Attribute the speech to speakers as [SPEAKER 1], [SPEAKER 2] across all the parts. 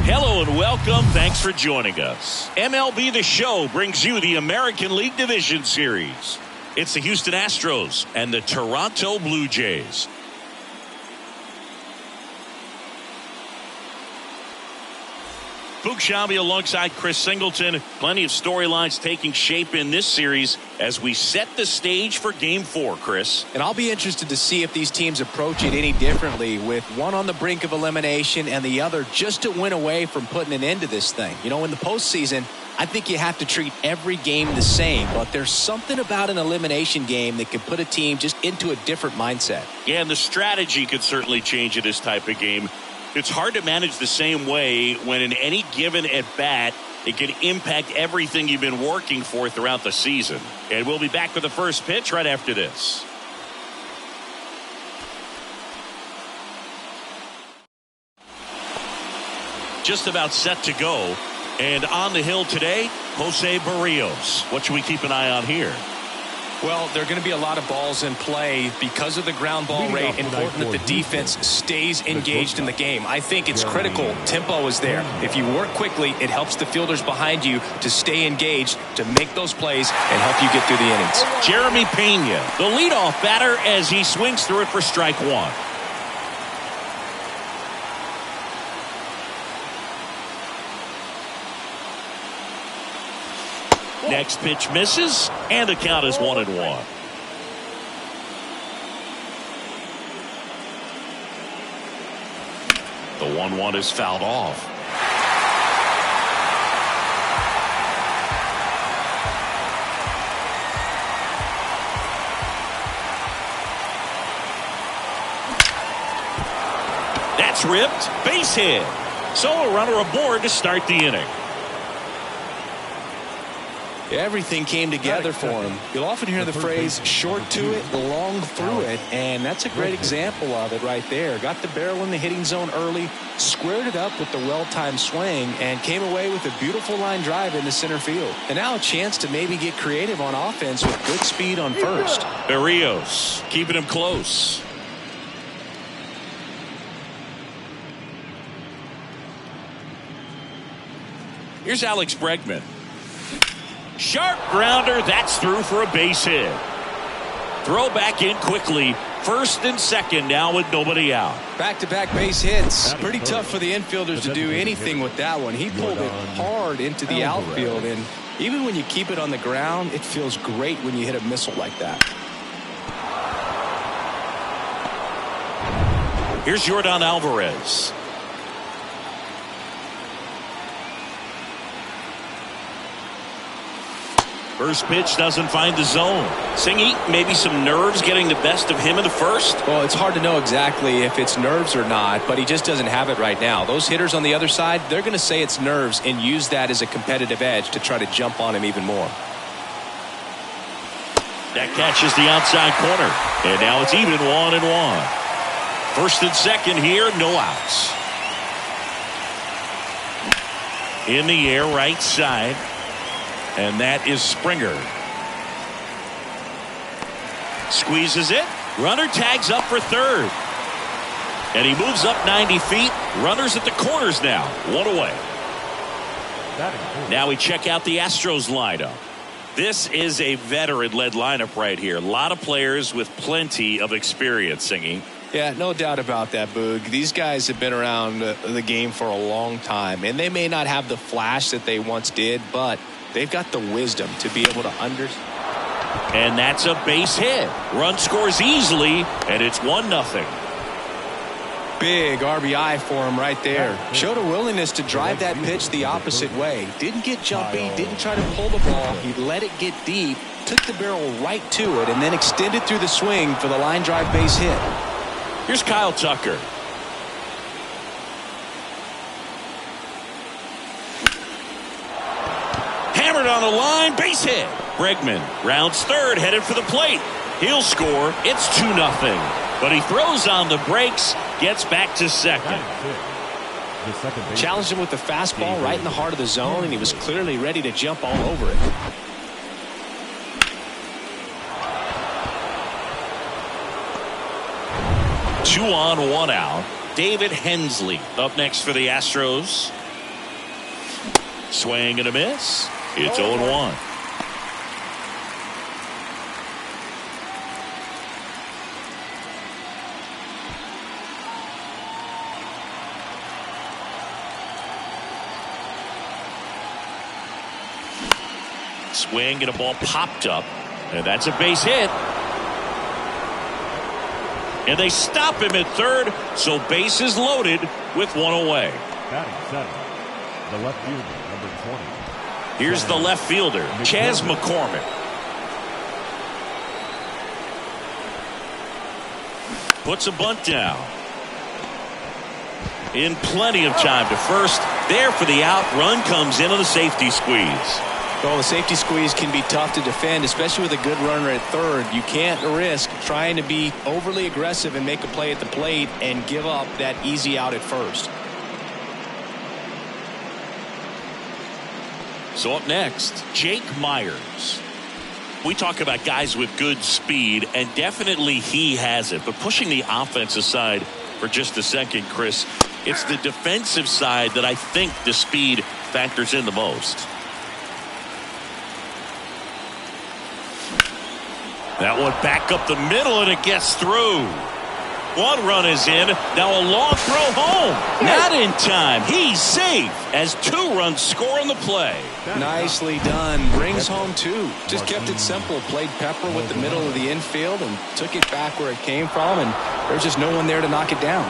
[SPEAKER 1] Hello and welcome. Thanks for joining us. MLB The Show brings you the American League Division Series. It's the Houston Astros and the Toronto Blue Jays. Boog Sciambi alongside Chris Singleton. Plenty of storylines taking shape in this series as we set the stage for Game 4, Chris.
[SPEAKER 2] And I'll be interested to see if these teams approach it any differently, with one on the brink of elimination and the other just to win away from putting an end to this thing. You know, in the postseason, I think you have to treat every game the same, but there's something about an elimination game that can put a team just into a different mindset.
[SPEAKER 1] Yeah, and the strategy could certainly change in this type of game. It's hard to manage the same way when in any given at-bat, it can impact everything you've been working for throughout the season. And we'll be back with the first pitch right after this. Just about set to go. And on the hill today, Jose Berrios. What should we keep an eye on here?
[SPEAKER 2] Well, there are going to be a lot of balls in play because of the ground ball rate. Important that the defense stays engaged in the game. I think it's critical. Tempo is there. If you work quickly, it helps the fielders behind you to stay engaged, to make those plays, and help you get through the innings.
[SPEAKER 1] Jeremy Pena, the leadoff batter, as he swings through it for strike one. Next pitch misses, and the count is 1-1. The 1-1 is fouled off. That's ripped. Base hit. So a runner aboard to start the inning.
[SPEAKER 2] Everything came together for him. You'll often hear the phrase short to it, long through it, and that's a great example of it right there. Got the barrel in the hitting zone early, squared it up with the well-timed swing, and came away with a beautiful line drive into center field. And now a chance to maybe get creative on offense with good speed on first.
[SPEAKER 1] Berrios keeping him close. Here's Alex Bregman. Sharp grounder, that's through for a base hit. Throw back in quickly. First and second now with nobody out.
[SPEAKER 2] Back-to-back base hits. Pretty tough for the infielders to do anything with that one. He pulled it hard into the outfield, and even when you keep it on the ground, it feels great when you hit a missile like that.
[SPEAKER 1] Here's Yordan Alvarez. First pitch doesn't find the zone. Singy, maybe some nerves getting the best of him in the first?
[SPEAKER 2] Well, it's hard to know exactly if it's nerves or not, but he just doesn't have it right now. Those hitters on the other side, they're going to say it's nerves and use that as a competitive edge to try to jump on him even more.
[SPEAKER 1] That catches the outside corner. And now it's even 1-1. First and second here, no outs. In the air, right side. And that is Springer. Squeezes it. Runner tags up for third. And he moves up 90 feet. Runners at the corners now. One away. Now we check out the Astros lineup. This is a veteran-led lineup right here. A lot of players with plenty of experience, Singy.
[SPEAKER 2] Yeah, no doubt about that, Boog. These guys have been around the game for a long time, and they may not have the flash that they once did, but they've got the wisdom to be able to understand.
[SPEAKER 1] And that's a base hit. Run scores easily, and it's 1-0.
[SPEAKER 2] Big RBI for him right there. Showed a willingness to drive that pitch the opposite way. Didn't get jumpy, didn't try to pull the ball. He let it get deep, took the barrel right to it, and then extended through the swing for the line drive base hit.
[SPEAKER 1] Here's Kyle Tucker. Hammered on the line, base hit. Bregman rounds third, headed for the plate. He'll score. It's 2-0. But he throws on the brakes, gets back to second.
[SPEAKER 2] Challenged him with the fastball right in the heart of the zone, and he was clearly ready to jump all over it. Two on, one out.
[SPEAKER 1] David Hensley up next for the Astros. Swing and a miss. It's 0-1. Swing and a ball popped up, and that's a base hit. And they stop him at third, so base is loaded with one away.
[SPEAKER 3] Batting center, the left fielder, number 20.
[SPEAKER 1] Here's the left fielder, Chas McCormick. Puts a bunt down. In plenty of time to first. There for the out. Run comes in on the safety squeeze.
[SPEAKER 2] Well, the safety squeeze can be tough to defend, especially with a good runner at third. You can't risk trying to be overly aggressive and make a play at the plate and give up that easy out at first.
[SPEAKER 1] So up next, Jake Meyers. We talk about guys with good speed, and definitely he has it. But pushing the offense aside for just a second, Chris, it's the defensive side that I think the speed factors in the most. That one back up the middle, and it gets through. One run is in. Now a long throw home. Not in time. He's safe as 2 runs score on the play.
[SPEAKER 2] Nicely done. Brings home 2. Just kept it simple. Played pepper with the middle of the infield and took it back where it came from, and there's just no one there to knock it down.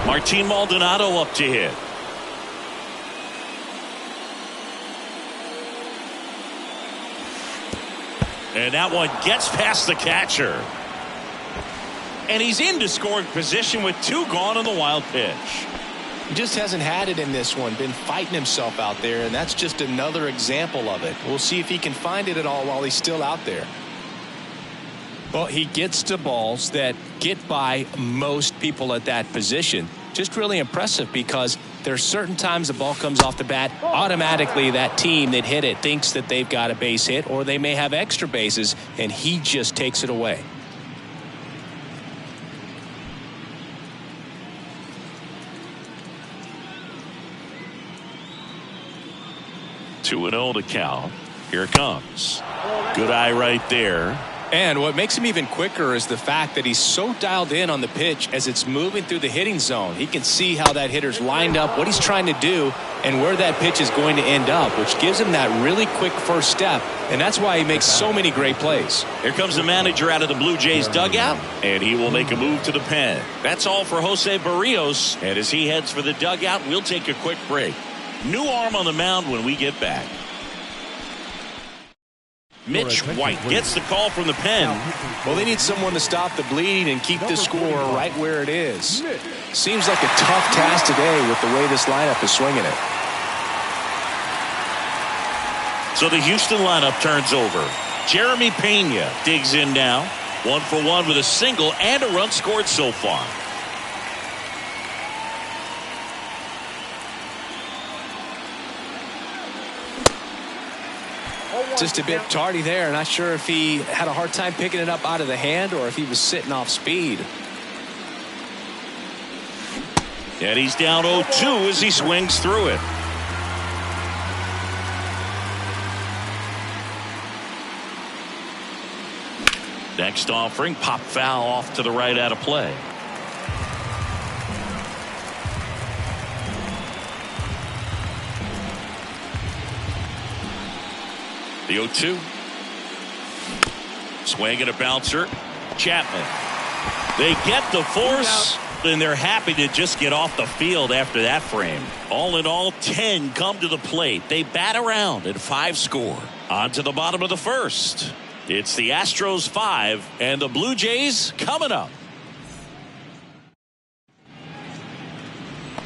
[SPEAKER 1] Martin Maldonado up to hit. And that one gets past the catcher. And he's into scoring position with 2 gone on the wild pitch.
[SPEAKER 2] He just hasn't had it in this one. Been fighting himself out there, and that's just another example of it. We'll see if he can find it at all while he's still out there. Well, he gets to balls that get by most people at that position. Just really impressive because there's certain times the ball comes off the bat, automatically that team that hit it thinks that they've got a base hit, or they may have extra bases, and he just takes it away.
[SPEAKER 1] Two and 0 to count. Here it comes. Good eye right there.
[SPEAKER 2] And what makes him even quicker is the fact that he's so dialed in on the pitch as it's moving through the hitting zone. He can see how that hitter's lined up, what he's trying to do, and where that pitch is going to end up, which gives him that really quick first step, and that's why he makes so many great plays.
[SPEAKER 1] Here comes the manager out of the Blue Jays dugout, and he will make a move to the pen. That's all for Jose Barrios, and as he heads for the dugout, we'll take a quick break. New arm on the mound when we get back. Mitch White gets the call from the pen.
[SPEAKER 2] Well, they need someone to stop the bleeding and keep the score right where it is. Seems like a tough task today with the way this lineup is swinging it.
[SPEAKER 1] So the Houston lineup turns over. Jeremy Pena digs in now. 1 for 1 with a single and a run scored so far.
[SPEAKER 2] Just a bit tardy there. Not sure if he had a hard time picking it up out of the hand or if he was sitting off speed.
[SPEAKER 1] And he's down 0-2 as he swings through it. Next offering, pop foul off to the right out of play. The 0-2. Swing and a bouncer. Chapman. They get the force, and they're happy to just get off the field after that frame. All in all, 10 come to the plate. They bat around and 5 score. On to the bottom of the first. It's the Astros 5 and the Blue Jays coming up.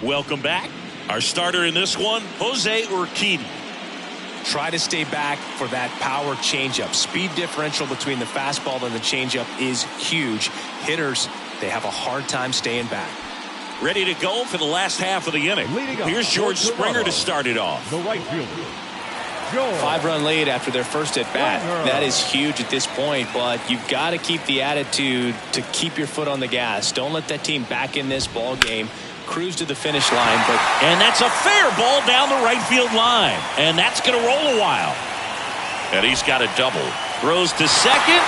[SPEAKER 1] Welcome back. Our starter in this one, Jose Urquidy.
[SPEAKER 2] Try to stay back for that power changeup. Speed differential between the fastball and the changeup is huge. Hitters, they have a hard time staying back.
[SPEAKER 1] Ready to go for the last half of the inning. Here's George Springer to start it off.
[SPEAKER 3] The right fielder.
[SPEAKER 2] 5-run lead after their first at bat. That is huge at this point, but you've got to keep the attitude to keep your foot on the gas. Don't let that team back in this ball game cruise to the finish line.
[SPEAKER 1] And that's a fair ball down the right field line. And that's going to roll a while. And he's got a double. Throws to second.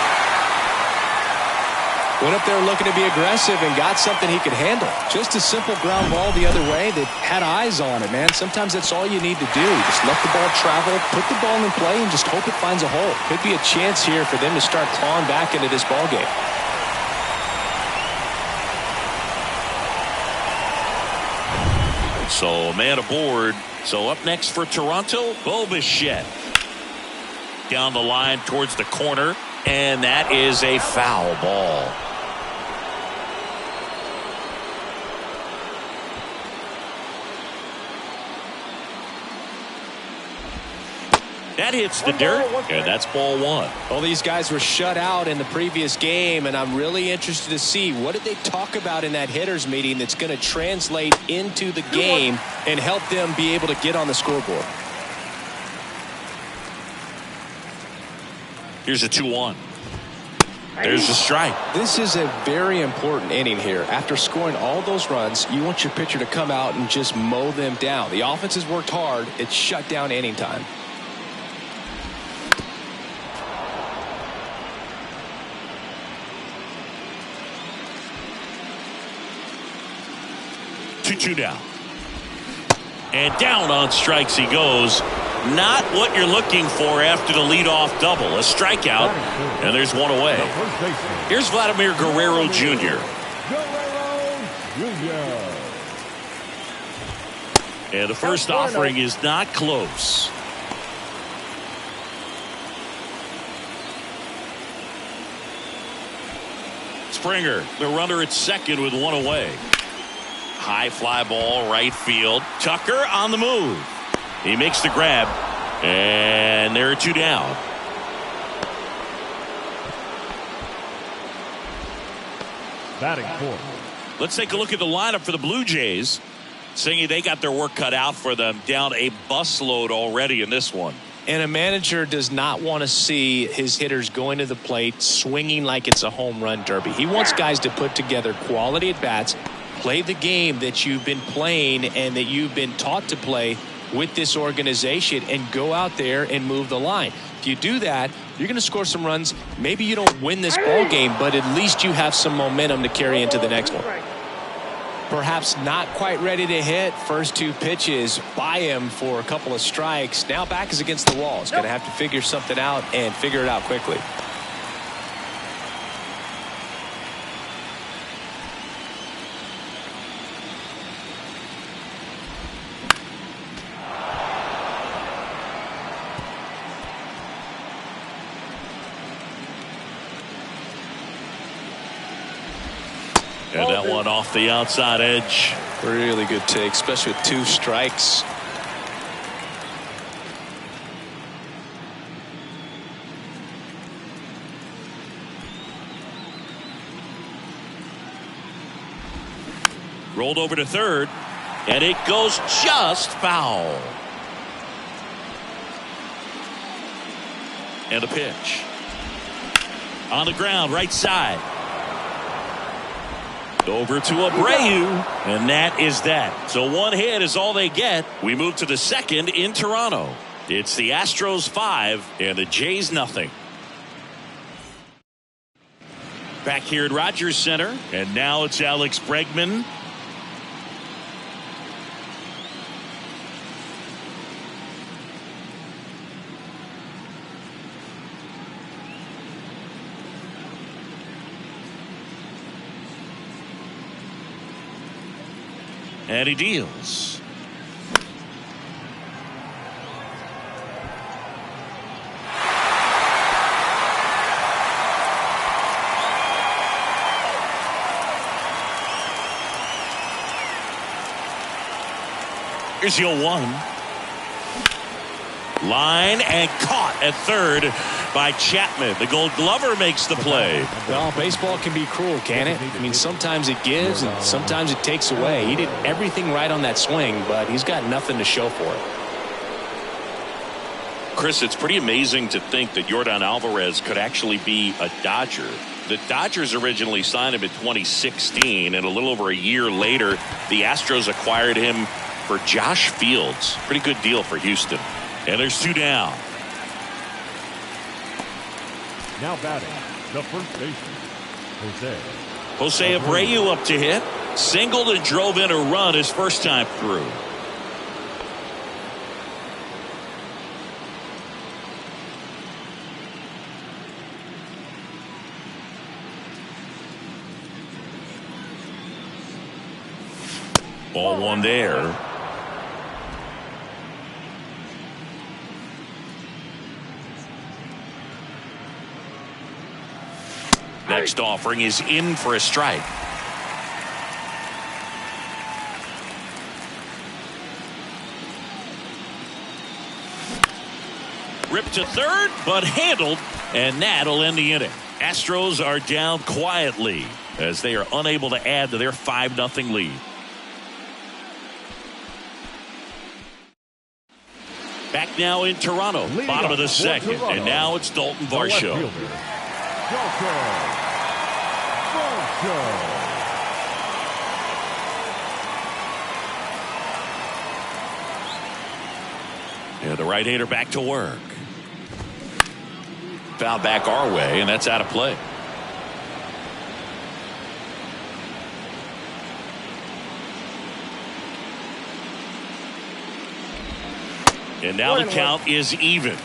[SPEAKER 2] Went up there looking to be aggressive and got something he could handle. Just a simple ground ball the other way that had eyes on it, man. Sometimes that's all you need to do. Just let the ball travel, put the ball in play, and just hope it finds a hole. Could be a chance here for them to start clawing back into this ball game.
[SPEAKER 1] So, man aboard. So, up next for Toronto, Bo Bichette. Down the line towards the corner, and that is a foul ball. That hits the dirt, and that's ball one.
[SPEAKER 2] Well, these guys were shut out in the previous game, and I'm really interested to see what did they talk about in that hitters meeting that's going to translate into the game and help them be able to get on the scoreboard.
[SPEAKER 1] Here's a 2-1. There's a strike.
[SPEAKER 2] This is a very important inning here. After scoring all those runs, you want your pitcher to come out and just mow them down. The offense has worked hard. It's shut down inning time.
[SPEAKER 1] Two down. And down on strikes he goes. Not what you're looking for after the leadoff double. A strikeout, and there's one away. Here's Vladimir Guerrero Jr. And the first offering is not close. Springer, the runner at second with one away. High fly ball, right field. Tucker on the move. He makes the grab, and there are two down.
[SPEAKER 3] Batting fourth.
[SPEAKER 1] Let's take a look at the lineup for the Blue Jays. Saying they got their work cut out for them. Down a busload already in this one.
[SPEAKER 2] And a manager does not want to see his hitters going to the plate swinging like it's a home run derby. He wants guys to put together quality at bats, play the game that you've been playing and that you've been taught to play with this organization, and go out there and move the line. If you do that, you're going to score some runs. Maybe you don't win this ball game, but at least you have some momentum to carry into the next one. Perhaps not quite ready to hit. First two pitches by him for a couple of strikes. Now back is against the wall. He's going to have to figure something out and figure it out quickly.
[SPEAKER 1] And that one off the outside edge.
[SPEAKER 2] Really good take, especially with two strikes.
[SPEAKER 1] Rolled over to third, and it goes just foul. And a pitch. On the ground, right side. Over to Abreu, and that is that. So one hit is all they get. We move to the second in Toronto. It's the Astros 5 and the Jays nothing. Back here at Rogers Center, and now it's Alex Bregman. And he deals. Here's the 0-1. Line and caught at third by Chapman. The Gold Glover makes the play.
[SPEAKER 2] Well, baseball can be cruel, can it? I mean, sometimes it gives and sometimes it takes away. He did everything right on that swing, but he's got nothing to show for it.
[SPEAKER 1] Chris, it's pretty amazing to think that Yordan Alvarez could actually be a Dodger. The Dodgers originally signed him in 2016, and a little over a year later, the Astros acquired him for Josh Fields. Pretty good deal for Houston. And there's 2 down.
[SPEAKER 3] Now batting, the first baseman,
[SPEAKER 1] Jose Abreu up to hit. Singled and drove in a run his first time through. Ball 1 there. Next offering is in for a strike. Ripped to third, but handled, and that'll end the inning. Astros are down quietly as they are unable to add to their 5-0 lead. Back now in Toronto, bottom of the second, and now it's Dalton Varsho. Yeah, the right-hander back to work. Foul back our way, and that's out of play. And now the count is even.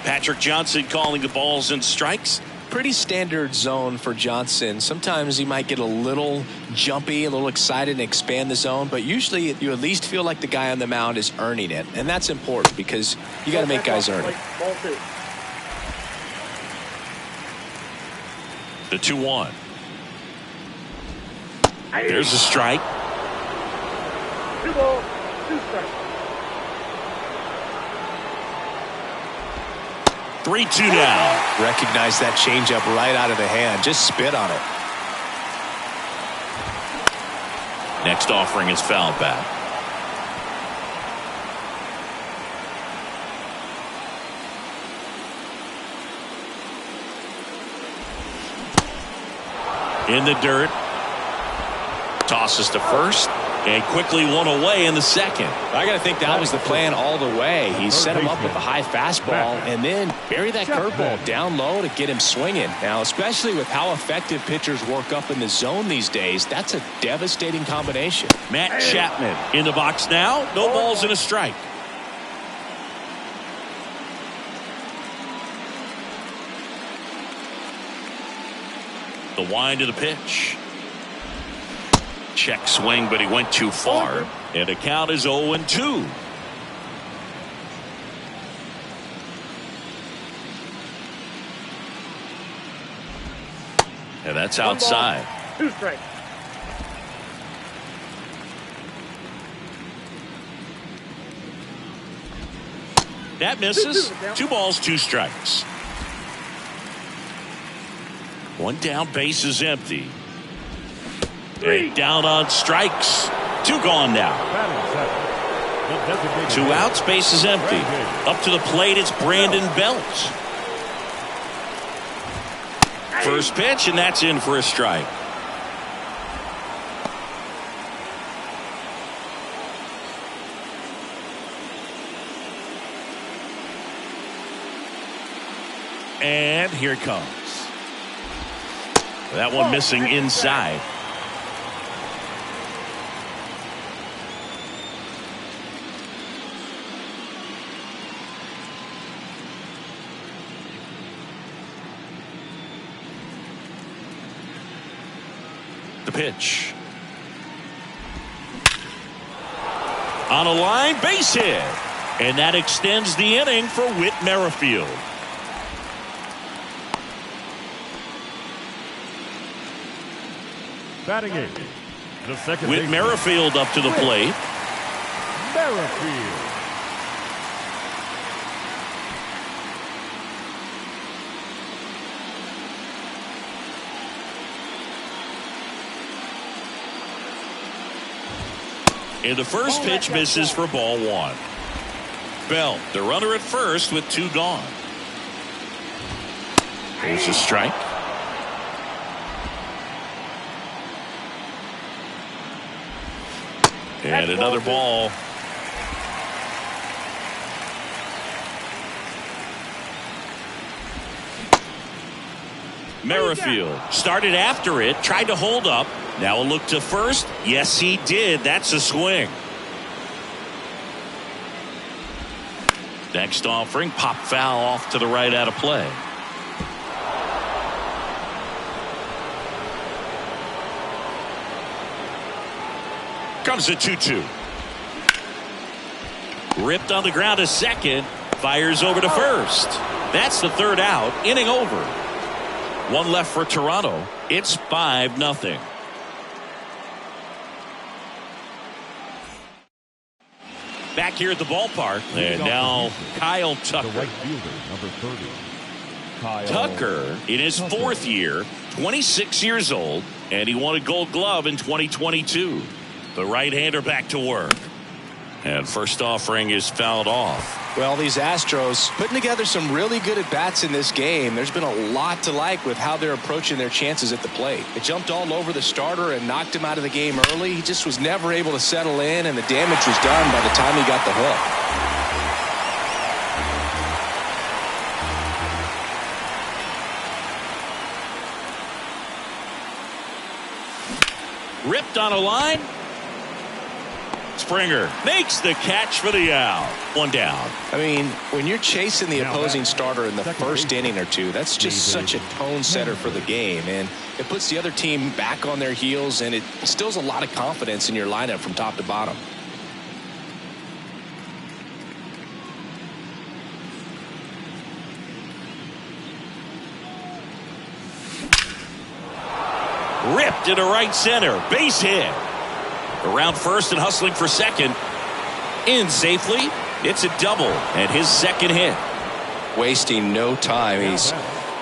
[SPEAKER 1] Patrick Johnson calling the balls and strikes.
[SPEAKER 2] Pretty standard zone for Johnson. Sometimes he might get a little jumpy, a little excited and expand the zone, but usually you at least feel like the guy on the mound is earning it, and that's important because you got to make guys earn it.
[SPEAKER 1] The 2-1. There's a strike.
[SPEAKER 4] 2 balls, 2 strikes.
[SPEAKER 1] 3-2 down.
[SPEAKER 2] Recognize that changeup right out of the hand. Just spit on it.
[SPEAKER 1] Next offering is fouled back. In the dirt. Tosses to first. And quickly one away in the second.
[SPEAKER 2] I got to think that was the plan all the way. He set him up with a high fastball and then bury that curveball down low to get him swinging. Now, especially with how effective pitchers work up in the zone these days, that's a devastating combination.
[SPEAKER 1] Matt Chapman in the box now. No balls and a strike. The wind of the pitch. Check swing, but he went too far. And the count is 0-2. And that's outside.
[SPEAKER 4] 2 strikes.
[SPEAKER 1] That misses. 2 balls, 2 strikes. 1 down, base is empty. And down on strikes. 2 gone now. 2 outs, base is empty. Up to the plate, it's Brandon Belt. First pitch, and that's in for a strike. And here it comes. That one missing inside. The pitch. On a line, base hit. And that extends the inning for Whit Merrifield.
[SPEAKER 3] Batting 8. The second
[SPEAKER 1] Whit Merrifield up to the plate.
[SPEAKER 3] Merrifield.
[SPEAKER 1] And the first pitch misses for ball 1. Bell, the runner at first with 2 gone. There's a strike. And another ball. Merrifield started after it, tried to hold up. Now a look to first. Yes, he did. That's a swing. Next offering, pop foul off to the right out of play. Comes a 2-2. Ripped on the ground to second. Fires over to first. That's the third out. Inning over. One left for Toronto. It's 5-0. Back here at the ballpark. And now Kyle Tucker.
[SPEAKER 3] The right fielder, number 30. Kyle
[SPEAKER 1] Tucker in his fourth year, 26 years old, and he won a Gold Glove in 2022. The right-hander back to work. And first offering is fouled off.
[SPEAKER 2] Well, these Astros putting together some really good at-bats in this game. There's been a lot to like with how they're approaching their chances at the plate. They jumped all over the starter and knocked him out of the game early. He just was never able to settle in, and the damage was done by the time he got the hook.
[SPEAKER 1] Ripped on a line. Springer makes the catch for the out. One down.
[SPEAKER 2] I mean, when you're chasing the opposing starter in the first inning or two, that's just such a tone setter for the game, and it puts the other team back on their heels, and it instills a lot of confidence in your lineup from top to bottom.
[SPEAKER 1] Ripped into right center. Base hit. Around first and hustling for second. In safely. It's a double and his second hit.
[SPEAKER 2] Wasting no time. He's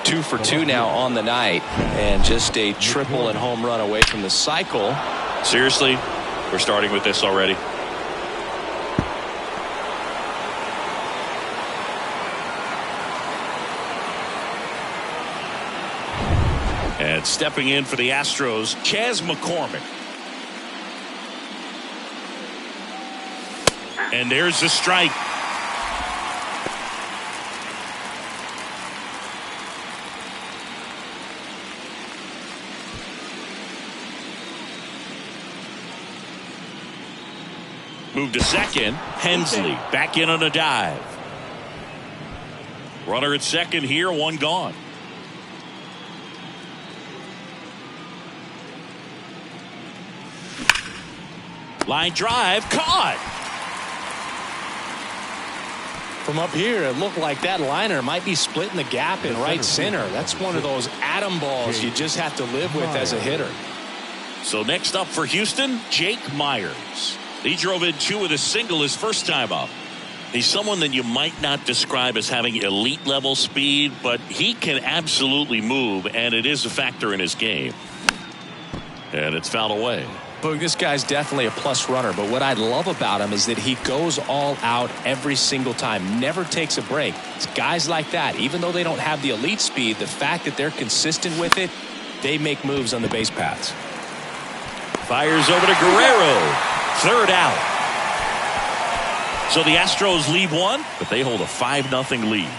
[SPEAKER 2] 2 for 2 now on the night, and just a triple and home run away from the cycle.
[SPEAKER 1] Seriously, we're starting with this already. And stepping in for the Astros, Chas McCormick. And there's the strike. Move to second. Hensley back in on a dive. Runner at second here, one gone. Line drive, caught.
[SPEAKER 2] From up here, it looked like that liner might be splitting the gap in right center. That's one of those atom balls you just have to live with as a hitter.
[SPEAKER 1] So next up for Houston, Jake Myers. He drove in 2 with a single his first time up. He's someone that you might not describe as having elite level speed, but he can absolutely move, and it is a factor in his game. And it's fouled away.
[SPEAKER 2] Boog, this guy's definitely a plus runner, but what I love about him is that he goes all out every single time, never takes a break. It's guys like that, even though they don't have the elite speed, the fact that they're consistent with it, they make moves on the base paths.
[SPEAKER 1] Fires over to Guerrero. Third out. So the Astros lead one, but they hold a 5-0 lead.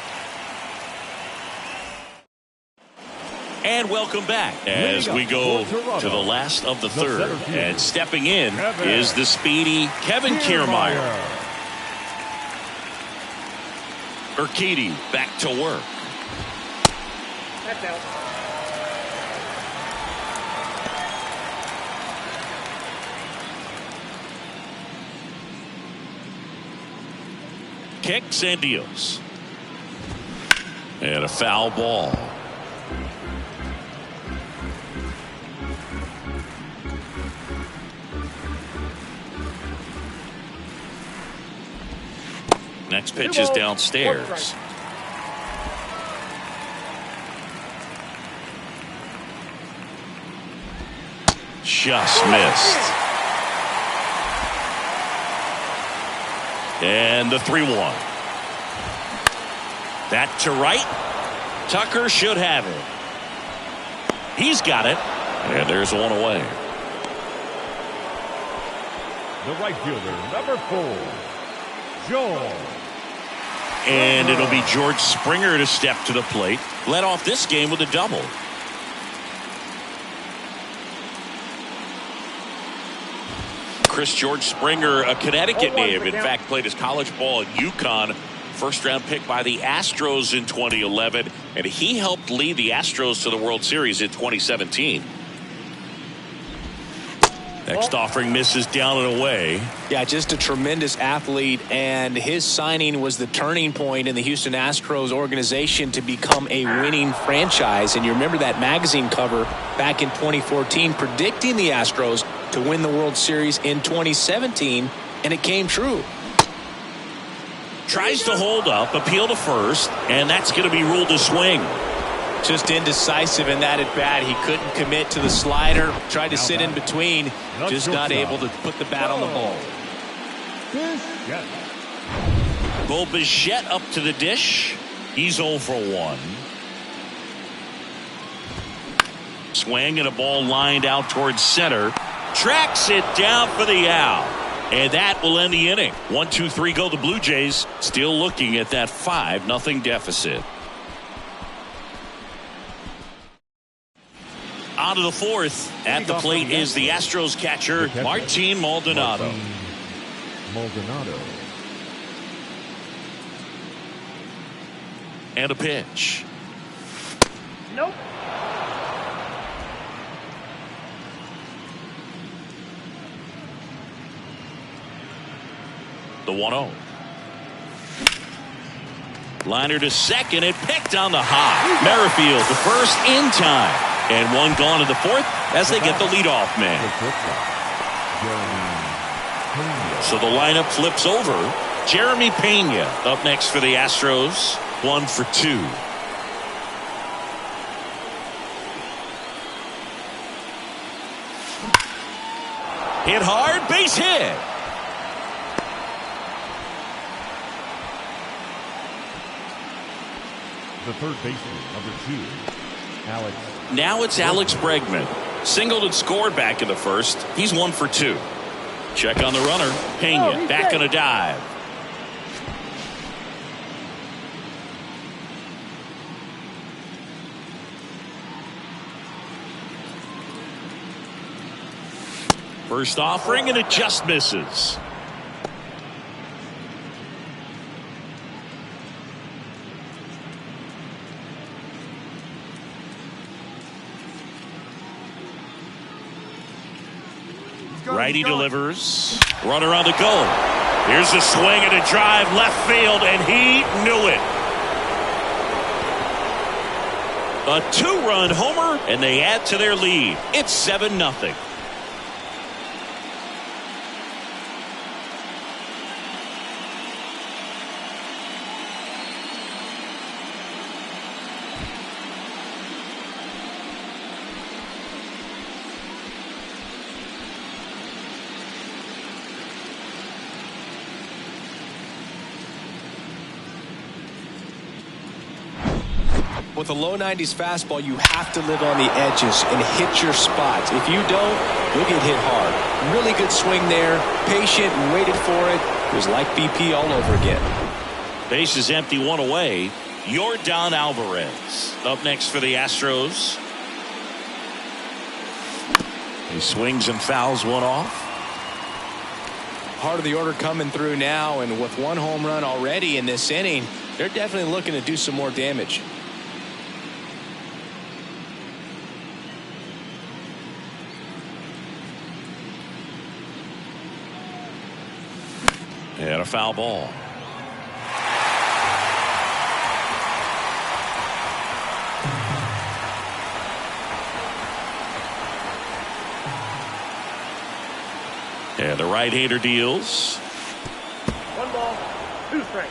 [SPEAKER 1] And welcome back as we go to the last of the third. And stepping in is the speedy Kevin Kiermaier. Urquidy back to work.
[SPEAKER 4] That's out.
[SPEAKER 1] Kicks and deals. And a foul ball. Next pitch is downstairs. Just missed. And the 3-1. That to right. Tucker should have it. He's got it. And there's one away.
[SPEAKER 3] The right fielder, number 4, Joel.
[SPEAKER 1] And it'll be George Springer to step to the plate. Led off this game with a double. George Springer, a Connecticut native. In fact, played his college ball at UConn. First-round pick by the Astros in 2011. And he helped lead the Astros to the World Series in 2017. Next offering misses down and away.
[SPEAKER 2] Yeah, just a tremendous athlete, and his signing was the turning point in the Houston Astros organization to become a winning franchise. And you remember that magazine cover back in 2014 predicting the Astros to win the World Series in 2017, and it came true.
[SPEAKER 1] Tries to hold up, appeal to first, and that's going to be ruled a swing.
[SPEAKER 2] Just indecisive in that at bat. He couldn't commit to the slider. Tried to sit in between. Just not able to put the bat on the ball.
[SPEAKER 1] Bo Bichette up to the dish. He's 0 for 1. Swing and a ball lined out towards center. Tracks it down for the out. And that will end the inning. 1-2-3 go the Blue Jays. Still looking at that 5-0 deficit. On to the fourth. At the plate is the Astros catcher, Martin Maldonado. And a pitch.
[SPEAKER 4] Nope.
[SPEAKER 1] The 1-0. Liner to second and picked on the high. Merrifield to first in time. And one gone in the fourth as they get the leadoff man. So the lineup flips over. Jeremy Pena up next for the Astros. 1 for 2. Hit hard, base hit.
[SPEAKER 3] The third baseman, number 2, Alex.
[SPEAKER 1] Now it's Alex Bregman. Singled and scored back in the first. He's 1 for 2. Check on the runner. Pena back on a dive. First offering and it just misses. Righty delivers. Runner on the go. Here's a swing and a drive left field, and he knew it. A 2-run homer, and they add to their lead. It's 7-0.
[SPEAKER 2] With a low 90s fastball, you have to live on the edges and hit your spots. If you don't, you'll get hit hard. Really good swing there. Patient and waited for it. It was like BP all over again.
[SPEAKER 1] Base is empty, 1 away. Yordan Alvarez up next for the Astros. He swings and fouls one off.
[SPEAKER 2] Heart of the order coming through now, and with 1 home run already in this inning, they're definitely looking to do some more damage.
[SPEAKER 1] And a foul ball. And the right-hander deals.
[SPEAKER 4] 1 ball, 2 strikes.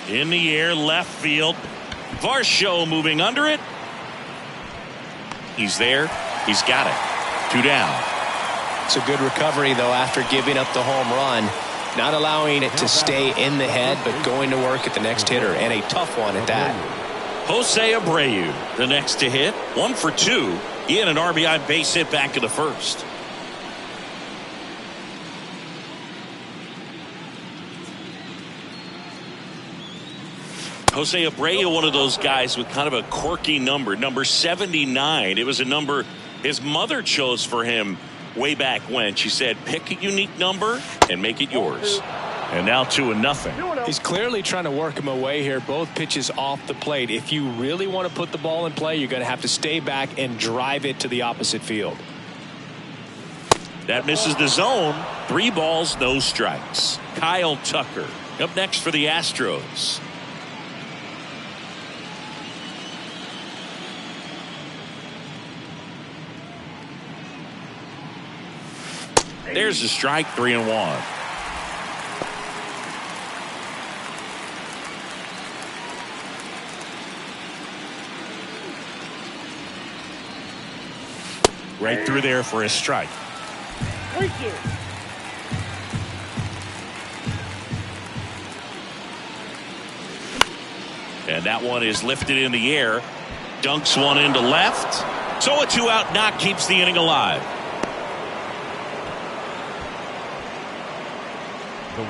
[SPEAKER 1] In the air, left field. Varsho moving under it. He's there. He's got it. 2 down.
[SPEAKER 2] It's a good recovery, though, after giving up the home run. Not allowing it to stay in the head, but going to work at the next hitter, and a tough one at that.
[SPEAKER 1] Jose Abreu, the next to hit. 1 for 2. He had an RBI base hit back in the first. Jose Abreu, one of those guys with kind of a quirky number 79. It was a number his mother chose for him way back when. She said, pick a unique number and make it yours. And now 2-0.
[SPEAKER 2] He's clearly trying to work him away here. Both pitches off the plate. If you really want to put the ball in play, you're going to have to stay back and drive it to the opposite field.
[SPEAKER 1] That misses the zone. 3 balls, no strikes. Kyle Tucker up next for the Astros. There's a strike, 3-1. Right through there for a strike.
[SPEAKER 4] Thank you.
[SPEAKER 1] And that one is lifted in the air. Dunks one into left. So a 2-out knock keeps the inning alive.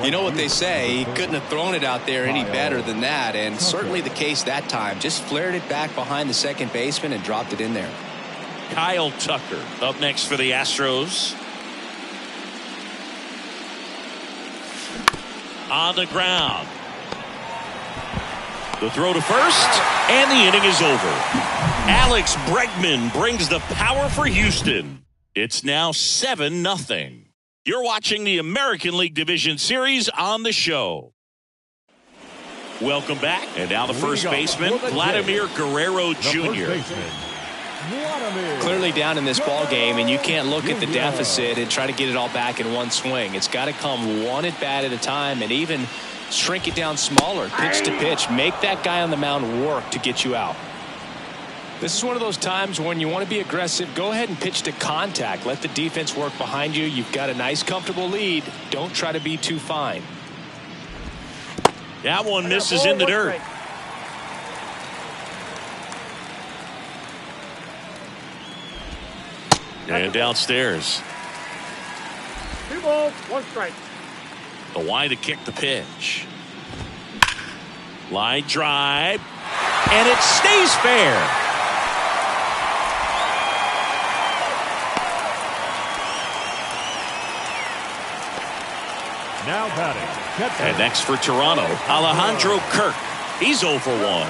[SPEAKER 2] You know what they say, he couldn't have thrown it out there any better than that, and certainly the case that time. Just flared it back behind the second baseman and dropped it in there.
[SPEAKER 1] Kyle Tucker up next for the Astros. On the ground. The throw to first, and the inning is over. Alex Bregman brings the power for Houston. It's now 7-0. You're watching the American League Division Series on the show. Welcome back. And now the first baseman, Vladimir Guerrero Jr.
[SPEAKER 2] Clearly down in this ball game, and you can't look at the deficit and try to get it all back in one swing. It's got to come one at bat at a time, and even shrink it down smaller, pitch to pitch. Make that guy on the mound work to get you out. This is one of those times when you want to be aggressive. Go ahead and pitch to contact. Let the defense work behind you. You've got a nice, comfortable lead. Don't try to be too fine.
[SPEAKER 1] That one misses in the dirt. And downstairs.
[SPEAKER 4] 2 balls, 1 strike.
[SPEAKER 1] The wide to kick the pitch. Line drive. And it stays fair.
[SPEAKER 3] Now batting.
[SPEAKER 1] And next for Toronto, Alejandro Kirk. He's 0 for 1.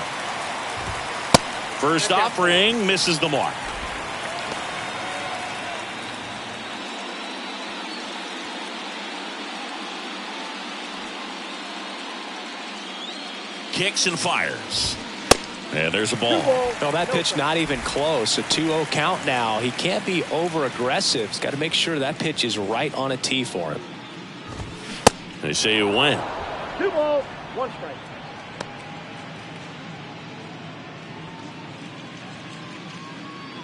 [SPEAKER 1] First offering misses the mark. Kicks and fires. And there's a ball.
[SPEAKER 2] No, that pitch not even close. A 2-0 count now. He can't be over aggressive. He's got to make sure that pitch is right on a tee for him.
[SPEAKER 1] They say you win.
[SPEAKER 4] 2 balls, 1 strike.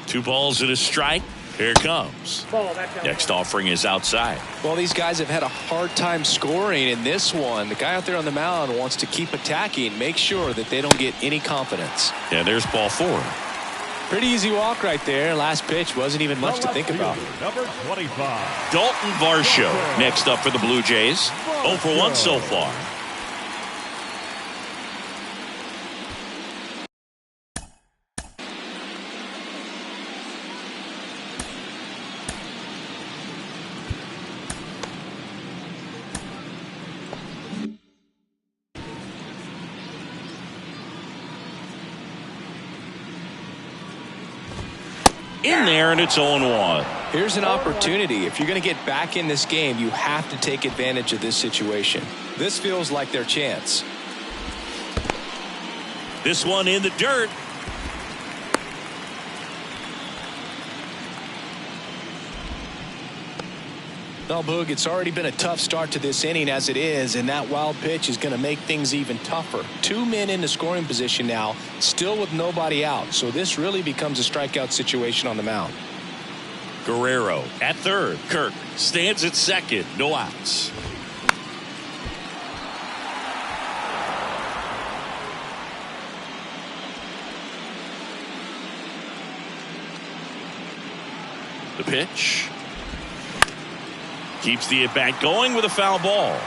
[SPEAKER 1] Two balls and a strike. Here it comes. Next offering is outside.
[SPEAKER 2] Well, these guys have had a hard time scoring in this one. The guy out there on the mound wants to keep attacking, make sure that they don't get any confidence.
[SPEAKER 1] And there's ball 4.
[SPEAKER 2] Pretty easy walk right there. Last pitch wasn't even much to think about.
[SPEAKER 3] Number 25.
[SPEAKER 1] Dalton Varsho next up for the Blue Jays. 0 for 1 so far. In there, and it's 0-1.
[SPEAKER 2] Here's an opportunity. If you're going to get back in this game, you have to take advantage of this situation. This feels like their chance.
[SPEAKER 1] This one in the dirt.
[SPEAKER 2] Well, Boog, it's already been a tough start to this inning as it is, and that wild pitch is going to make things even tougher. 2 men in the scoring position now, still with nobody out, so this really becomes a strikeout situation on the mound.
[SPEAKER 1] Guerrero at third. Kirk stands at second. No outs. pitch. Keeps the at-bat going with a foul ball.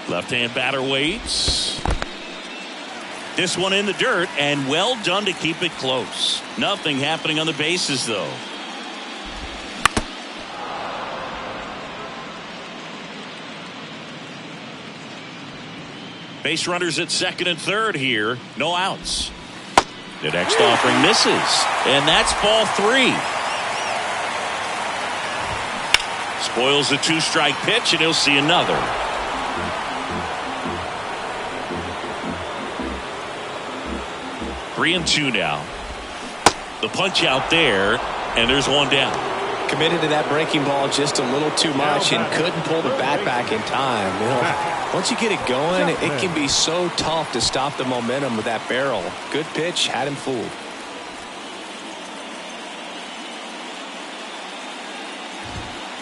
[SPEAKER 1] Left-hand batter waits. This one in the dirt, and well done to keep it close. Nothing happening on the bases, though. Base runners at second and third here. No outs. The next offering misses, and that's ball 3. Spoils the 2-strike pitch, and he'll see another. Three and 2 now. The punch out there, and there's one down.
[SPEAKER 2] Committed to that breaking ball just a little too much and couldn't pull the bat back in time. You know, once you get it going, it can be so tough to stop the momentum with that barrel. Good pitch, had him fooled.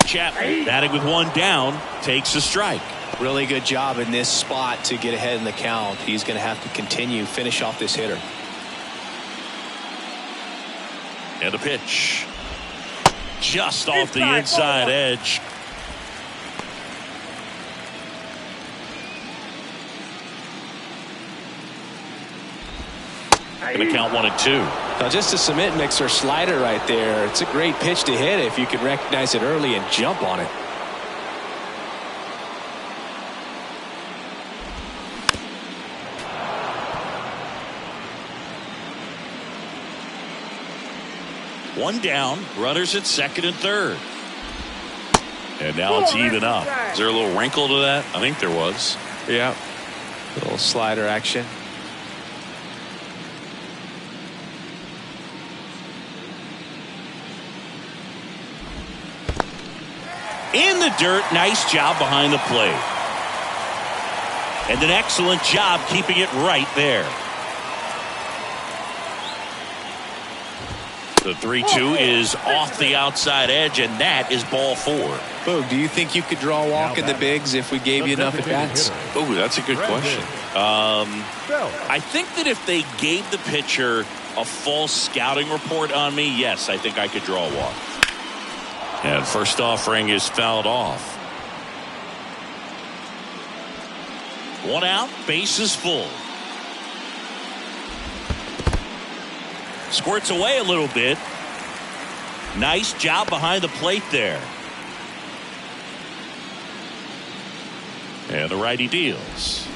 [SPEAKER 1] Chapman batting with one down, takes a strike.
[SPEAKER 2] Really good job in this spot to get ahead in the count. He's going to have to finish off this hitter.
[SPEAKER 1] And a pitch. Just off the inside edge. Gonna count 1 and 2.
[SPEAKER 2] Now just a cement mixer slider right there. It's a great pitch to hit if you can recognize it early and jump on it.
[SPEAKER 1] One down, runners at second and third. And now it's even up. Is there a little wrinkle to that? I think there was.
[SPEAKER 2] Yeah. A little slider action.
[SPEAKER 1] In the dirt, nice job behind the plate. And an excellent job keeping it right there. The 3-2 is off the outside edge, and that is ball 4.
[SPEAKER 2] Boog, do you think you could draw a walk in the bigs if we gave you enough at-bats?
[SPEAKER 1] Oh, that's a good question. I think that if they gave the pitcher a false scouting report on me, yes, I think I could draw a walk. And first offering is fouled off. One out, bases full. Squirts away a little bit. Nice job behind the plate there. And the righty deals.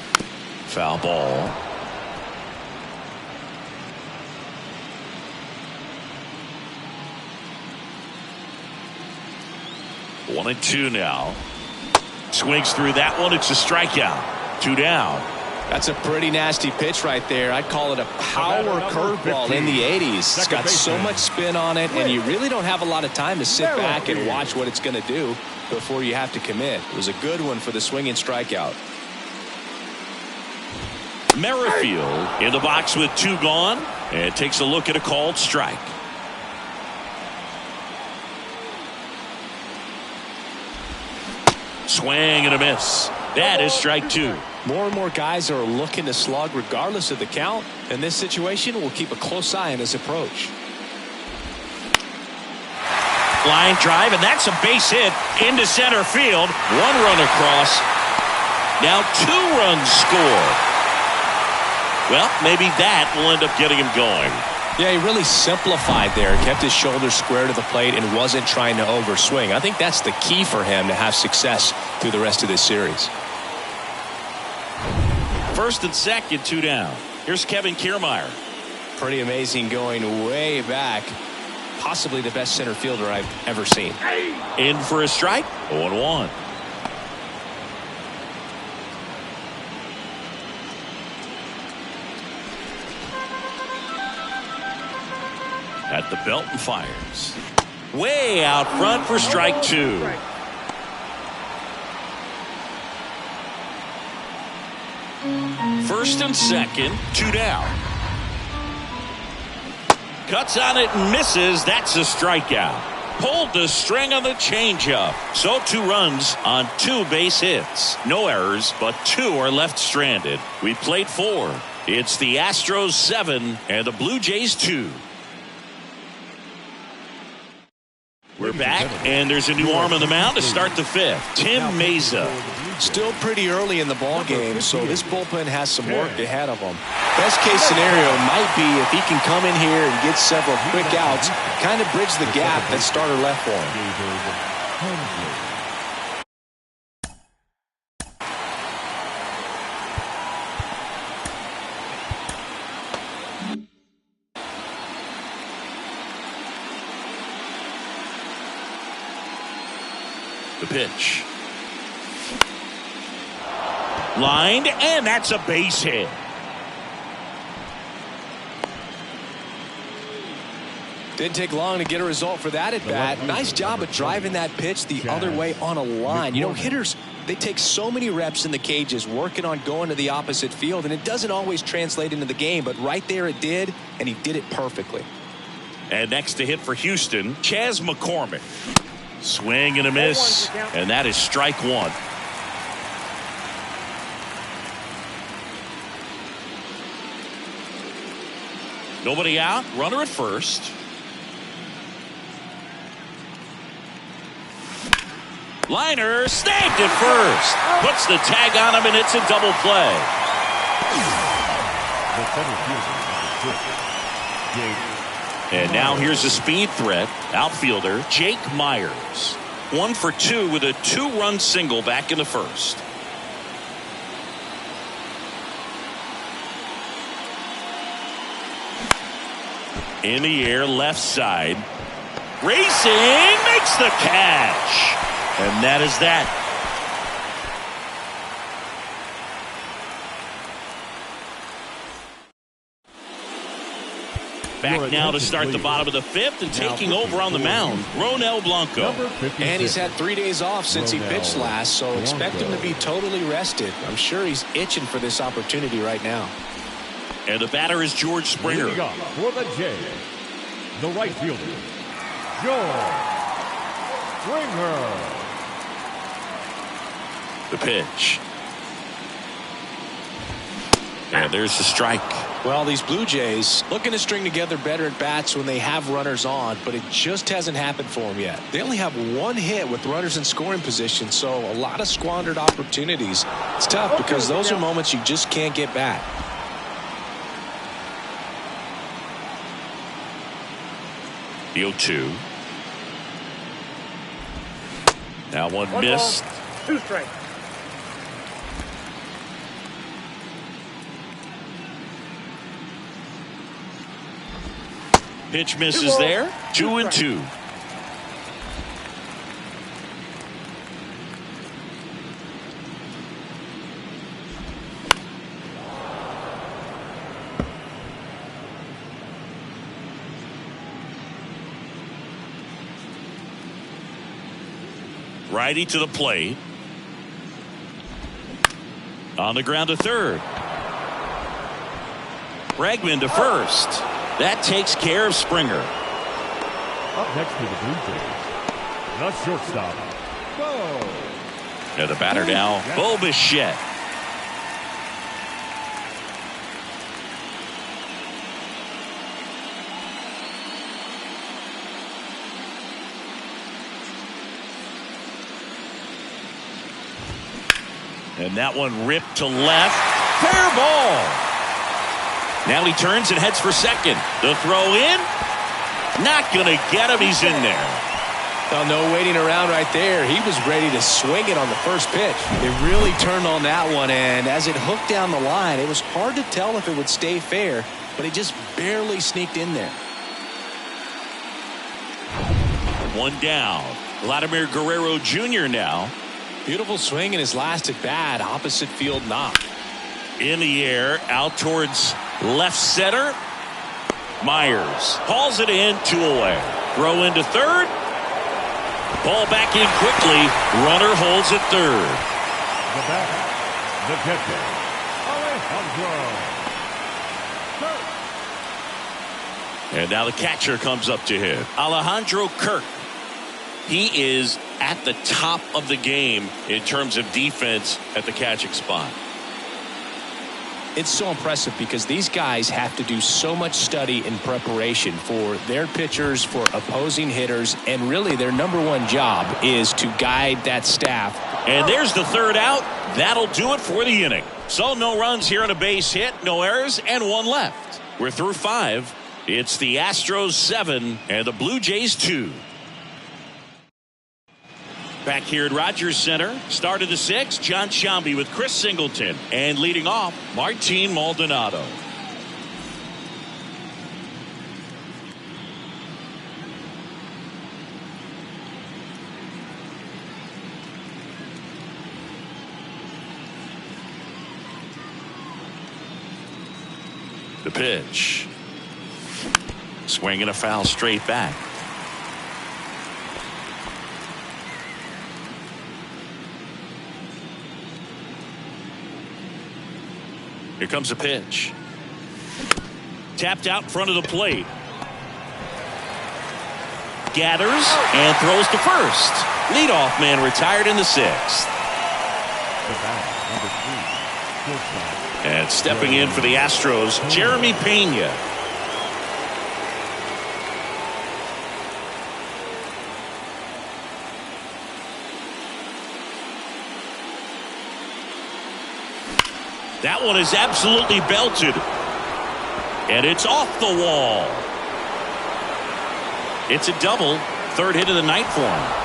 [SPEAKER 1] Foul ball. One and 2 now. Swings through that one. It's a strikeout. 2 down.
[SPEAKER 2] That's a pretty nasty pitch right there. I'd call it a power curveball in the 80s. It's got so much spin on it, and you really don't have a lot of time to sit back and watch what it's going to do before you have to commit. It was a good one for the swinging strikeout.
[SPEAKER 1] Merrifield in the box with 2 gone, and takes a look at a called strike. Swing and a miss. That is strike 2.
[SPEAKER 2] More and more guys are looking to slug regardless of the count. In this situation, we'll keep a close eye on his approach.
[SPEAKER 1] Line drive, and that's a base hit into center field. 1 run across. Now 2 runs score. Well, maybe that will end up getting him going.
[SPEAKER 2] Yeah, he really simplified there. Kept his shoulders square to the plate and wasn't trying to overswing. I think that's the key for him to have success through the rest of this series.
[SPEAKER 1] First and second, 2 down. Here's Kevin Kiermaier.
[SPEAKER 2] Pretty amazing, going way back. Possibly the best center fielder I've ever seen.
[SPEAKER 1] In for a strike. 0-1. At the belt and fires. Way out front for strike 2. First and second, 2 down. Cuts on it and misses. That's a strikeout. Pulled the string on the changeup. So 2 runs on 2 base hits. No errors, but 2 are left stranded. We played 4. It's the Astros 7 and the Blue Jays 2. We're back, and there's a new arm on the mound to start the 5th. Tim Mayza.
[SPEAKER 2] Still pretty early in the ball game, so this bullpen has some work ahead of them. Best case scenario might be if he can come in here and get several quick outs, kind of bridge the gap that starter left for him.
[SPEAKER 1] The pitch. Lined, and that's a base hit.
[SPEAKER 2] Didn't take long to get a result for that at bat. Nice job of driving that pitch the other way on a line. You know, hitters, they take so many reps in the cages working on going to the opposite field, and it doesn't always translate into the game, but right there it did, and he did it perfectly.
[SPEAKER 1] And next to hit for Houston, Chas McCormick. Swing and a miss, and that is strike 1. Nobody out, runner at first. Liner snagged at first. Puts the tag on him, and it's a double play. And now here's a speed threat. Outfielder Jake Myers. 1 for 2 with a 2-run single back in the first. In the air, left side. Racing, makes the catch. And that is that. Back now to start the bottom of the 5th, and taking over on the mound, Ronel Blanco.
[SPEAKER 2] And he's had 3 days off since he pitched last, so expect him to be totally rested. I'm sure he's itching for this opportunity right now.
[SPEAKER 1] And the batter is George Springer.
[SPEAKER 3] For the Jays, the right fielder, George Springer.
[SPEAKER 1] The pitch. And there's the strike.
[SPEAKER 2] Well, these Blue Jays looking to string together better at bats when they have runners on, but it just hasn't happened for them yet. They only have 1 hit with runners in scoring position, so a lot of squandered opportunities. It's tough because those are moments you just can't get back.
[SPEAKER 1] The 0-2. Now one missed.
[SPEAKER 4] 2 strikes.
[SPEAKER 1] Pitch misses there. 2-2. Righty to the plate. On the ground to third. Bregman to first. That takes care of Springer.
[SPEAKER 3] Up next to the Blue Jays, the shortstop, Bo.
[SPEAKER 1] And the batter now, Bo Bichette. And that one ripped to left. Fair ball. Now he turns and heads for second. The throw in. Not going to get him. He's in there.
[SPEAKER 2] Well, no waiting around right there. He was ready to swing it on the first pitch. They really turned on that one, and as it hooked down the line, it was hard to tell if it would stay fair, but it just barely sneaked in there.
[SPEAKER 1] 1 down. Vladimir Guerrero Jr. now.
[SPEAKER 2] Beautiful swing in his last at bat. Opposite field knock.
[SPEAKER 1] In the air, out towards left center. Myers hauls it in, 2 away. Throw into third. Ball back in quickly. Runner holds at third.
[SPEAKER 3] The batter, the catcher, Alejandro.
[SPEAKER 1] And now the catcher comes up to hit. Alejandro Kirk. he is at the top of the game in terms of defense at the catching spot.
[SPEAKER 2] It's so impressive because these guys have to do so much study and preparation for their pitchers, for opposing hitters, and really their number one job is to guide that staff.
[SPEAKER 1] And there's the third out. That'll do it for the inning. So no runs here on a base hit, no errors, and one left. We're through 5. It's the Astros 7 and the Blue Jays 2. Back here at Rogers Center, start of the 6th, John Sciambi with Chris Singleton. And leading off, Martin Maldonado. The pitch. Swing and a foul straight back. Here comes a pitch. Tapped out in front of the plate. Gathers and throws to first. Leadoff man retired in the 6th. And stepping in for the Astros, Jeremy Pena. That one is absolutely belted. And it's off the wall. It's a double. 3rd hit of the night for him.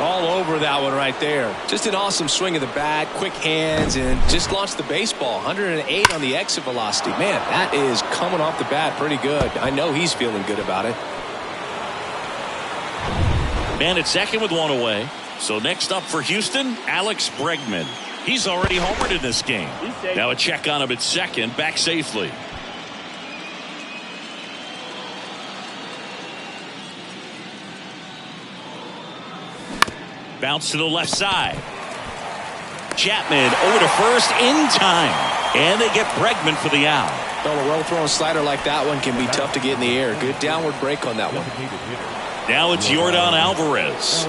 [SPEAKER 2] All over that one right there. Just an awesome swing of the bat, quick hands, and just launched the baseball. 108 on the exit velocity. Man, that is coming off the bat pretty good. I know he's feeling good about it.
[SPEAKER 1] Man at second with one away. So next up for Houston, Alex Bregman. He's already homered in this game. Now a check on him at second, back safely. Bounce to the left side. Chapman over to first in time. And they get Bregman for the out.
[SPEAKER 2] Well, a well-thrown slider like that one can be tough to get in the air. Good downward break on that one.
[SPEAKER 1] Now it's Yordan Alvarez.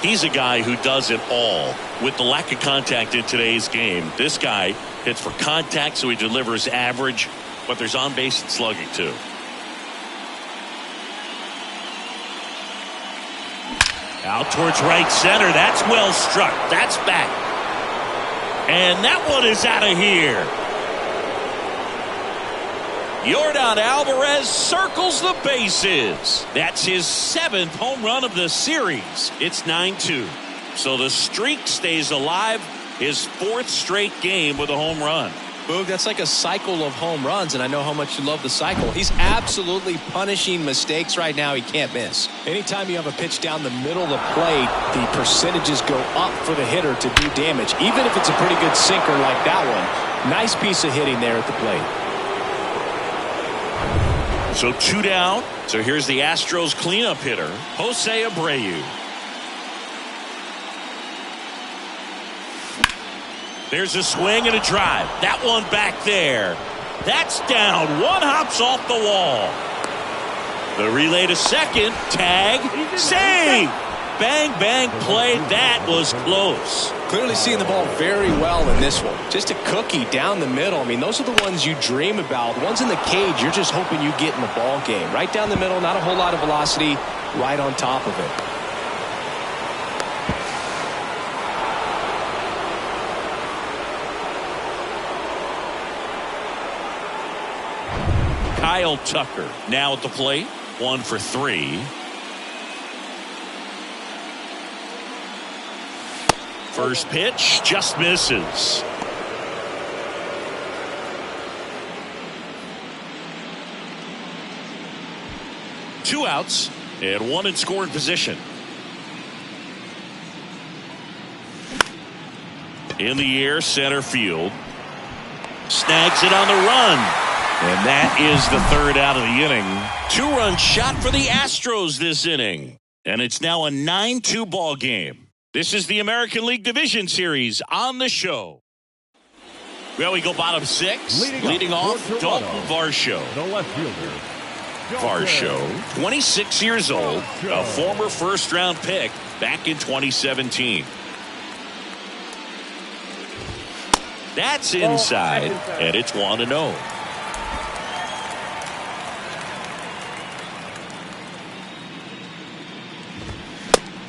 [SPEAKER 1] He's a guy who does it all. With the lack of contact in today's game, this guy hits for contact, so he delivers average, but there's on-base and slugging too. Out towards right center. That's well struck. That's back. And that one is out of here. Yordan Alvarez circles the bases. That's his 7th home run of the series. It's 9-2. So the streak stays alive. His 4th straight game with a home run.
[SPEAKER 2] Boog, that's like a cycle of home runs, and I know how much you love the cycle. He's absolutely punishing mistakes right now he can't miss. Anytime you have a pitch down the middle of the plate, the percentages go up for the hitter to do damage, even if it's a pretty good sinker like that one. Nice piece of hitting there at the plate.
[SPEAKER 1] So 2 down. So here's the Astros cleanup hitter, Jose Abreu. There's a swing and a drive. That one back there. That's down. One hops off the wall. The relay to second. Tag. Save. Bang, bang play. That was close.
[SPEAKER 2] Clearly seeing the ball very well in this one. Just a cookie down the middle. I mean, those are the ones you dream about. The ones in the cage, you're just hoping you get in the ball game. Right down the middle, not a whole lot of velocity, right on top of it.
[SPEAKER 1] Kyle Tucker now at the plate. 1 for 3. First pitch just misses. Two outs and one in scoring position. In the air, center field. Snags it on the run. And that is the third out of the inning. 2-run shot for the Astros this inning. And it's now a 9-2 ball game. This is the American League Division Series on the show. Well, we go bottom 6. Leading off, Dalton Varsho.
[SPEAKER 3] The left fielder,
[SPEAKER 1] Varsho, 26 years old, a former first-round pick back in 2017. That's inside, and it's 1-0.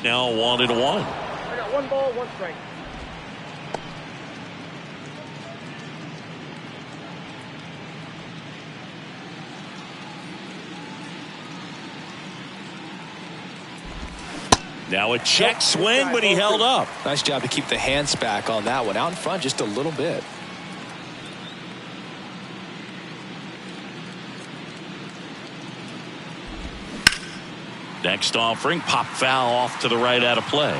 [SPEAKER 1] Now 1-1.
[SPEAKER 4] I got 1 ball, 1 strike.
[SPEAKER 1] Now a check swing, but he held up.
[SPEAKER 2] Nice job to keep the hands back on that one. Out in front just a little bit.
[SPEAKER 1] Next offering, pop foul off to the right out of play.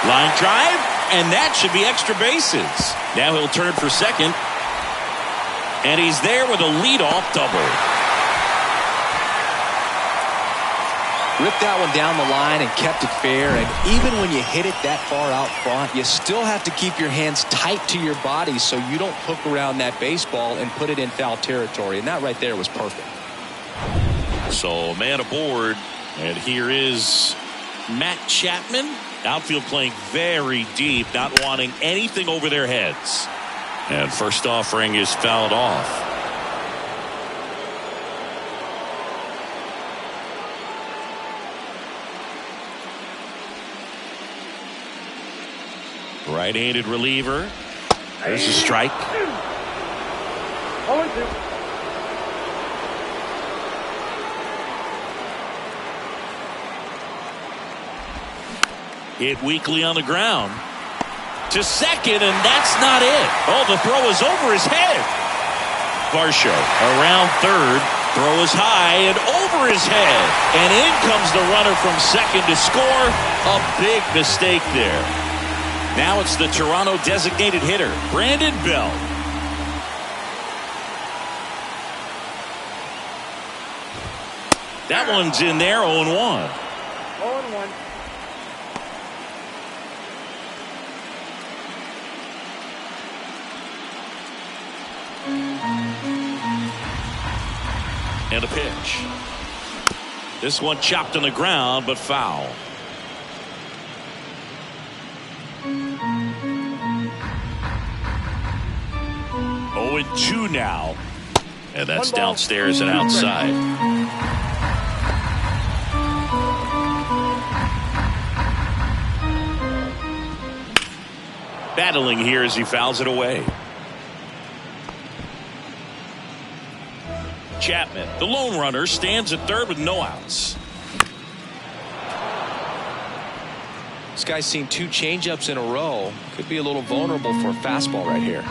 [SPEAKER 1] Line drive, and that should be extra bases. Now he'll turn for second, and he's there with a leadoff double.
[SPEAKER 2] Ripped that one down the line and kept it fair. And even when you hit it that far out front, you still have to keep your hands tight to your body so you don't hook around that baseball and put it in foul territory. And that right there was perfect.
[SPEAKER 1] So man aboard, and here is Matt Chapman. Outfield playing very deep, not wanting anything over their heads. And first offering is fouled off. Right-handed reliever. There's a strike.
[SPEAKER 4] 0-2.
[SPEAKER 1] Hit weakly on the ground. To second, and that's not it. Oh, the throw is over his head. Varsho around third. Throw is high and over his head. And in comes the runner from second to score. A big mistake there. Now it's the Toronto designated hitter, Brandon Belt. That one's in there, 0-1.
[SPEAKER 4] 0-1.
[SPEAKER 1] And a pitch. This one chopped on the ground, but foul. 0-2 now. And that's downstairs and outside. Battling here as he fouls it away. Chapman, the lone runner, stands at third with no outs.
[SPEAKER 2] This guy's seen 2 changeups in a row. Could be a little vulnerable for a fastball right here.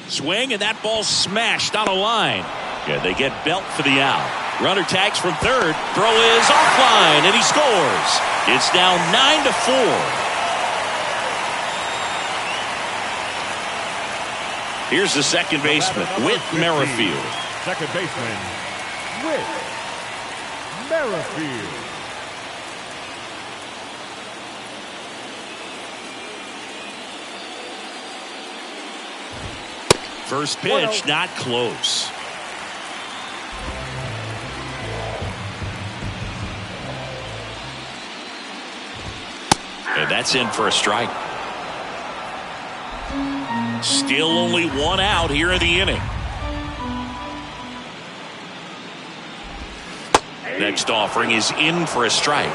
[SPEAKER 1] Swing, and that ball smashed on a line. Yeah, they get Belt for the out. Runner tags from third. Throw is offline, and he scores. It's now 9-4. Here's the second baseman, Whit Merrifield.
[SPEAKER 3] Second baseman, Whit Merrifield.
[SPEAKER 1] First pitch, not close. And that's in for a strike. Still only 1 out here in the inning. Next offering is in for a strike.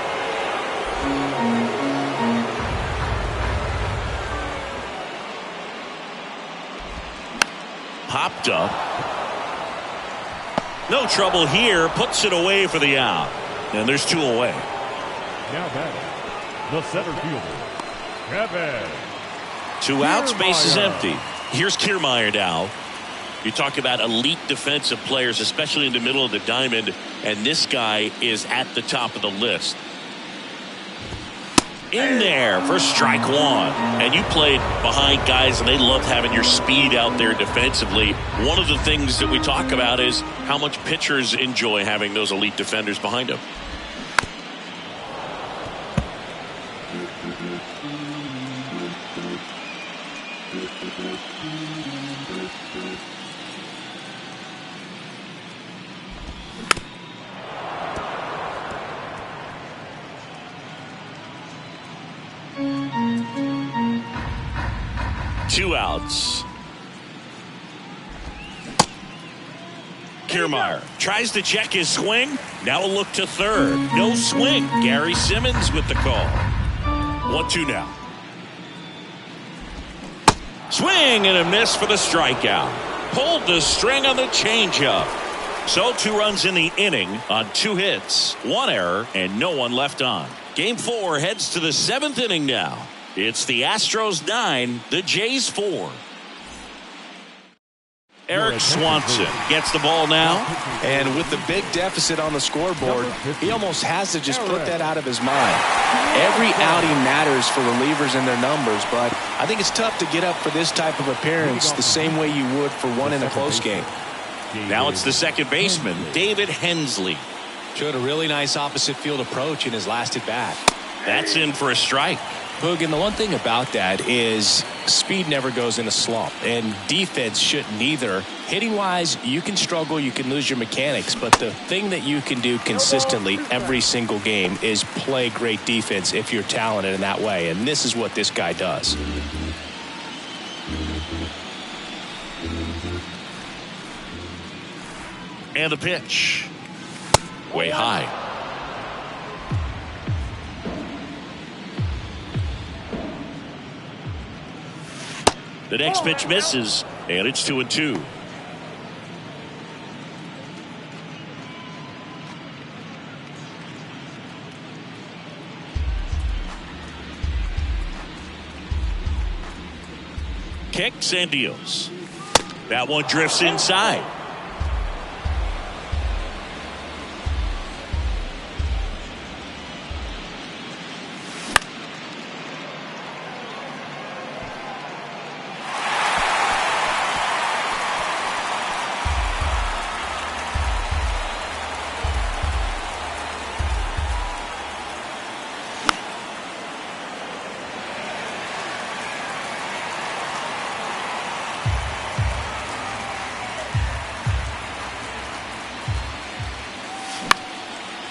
[SPEAKER 1] Popped up. No trouble here. Puts it away for the out. And there's 2 away.
[SPEAKER 3] Now batting, the center fielder, Kevin.
[SPEAKER 1] 2 outs, base is empty. Here's Kiermaier now. You talk about elite defensive players, especially in the middle of the diamond, and this guy is at the top of the list. In there for strike one. And you played behind guys, and they love having your speed out there defensively. One of the things that we talk about is how much pitchers enjoy having those elite defenders behind them. Two outs. Kiermaier tries to check his swing. Now a look to third. No swing. Gary Simmons with the call. 1-2 now. Swing and a miss for the strikeout. Pulled the string on the changeup. So 2 runs in the inning on 2 hits, 1 error, and no one left on. Game 4 heads to the 7th inning now. It's the Astros 9, the Jays 4. Eric Swanson gets the ball now.
[SPEAKER 2] And with the big deficit on the scoreboard, he almost has to just put that out of his mind. Every outing matters for relievers and their numbers, but I think it's tough to get up for this type of appearance the same way you would for one in a close game.
[SPEAKER 1] Now it's the second baseman, David Hensley.
[SPEAKER 2] Showed a really nice opposite field approach in his last at bat.
[SPEAKER 1] That's in for a strike.
[SPEAKER 2] Boog, and the one thing about that is speed never goes in a slump, and defense shouldn't either. Hitting-wise, you can struggle, you can lose your mechanics, but the thing that you can do consistently every single game is play great defense if you're talented in that way, and this is what this guy does.
[SPEAKER 1] And the pitch. Way high. The next pitch misses, and it's 2-2. Kicks and deals. That one drifts inside.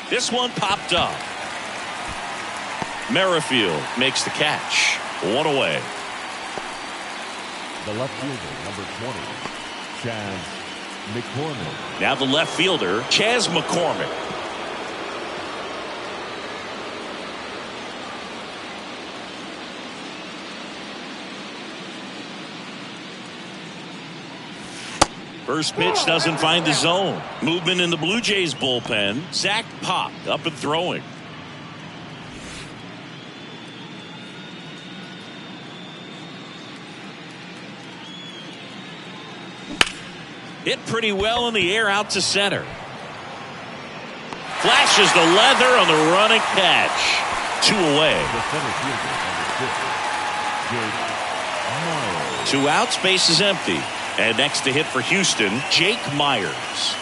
[SPEAKER 1] This one popped up. Merrifield makes the catch. 1 away.
[SPEAKER 3] The left fielder, number 20, Chas McCormick.
[SPEAKER 1] Now the left fielder, Chas McCormick. First pitch doesn't find the zone. Movement in the Blue Jays bullpen. Zach Pop up and throwing. Hit pretty well in the air out to center. Flashes the leather on the running catch. 2 away.
[SPEAKER 3] The center fielder, number 6, Jake Meyers.
[SPEAKER 1] 2 outs, base is empty. And next to hit for Houston, Jake Meyers.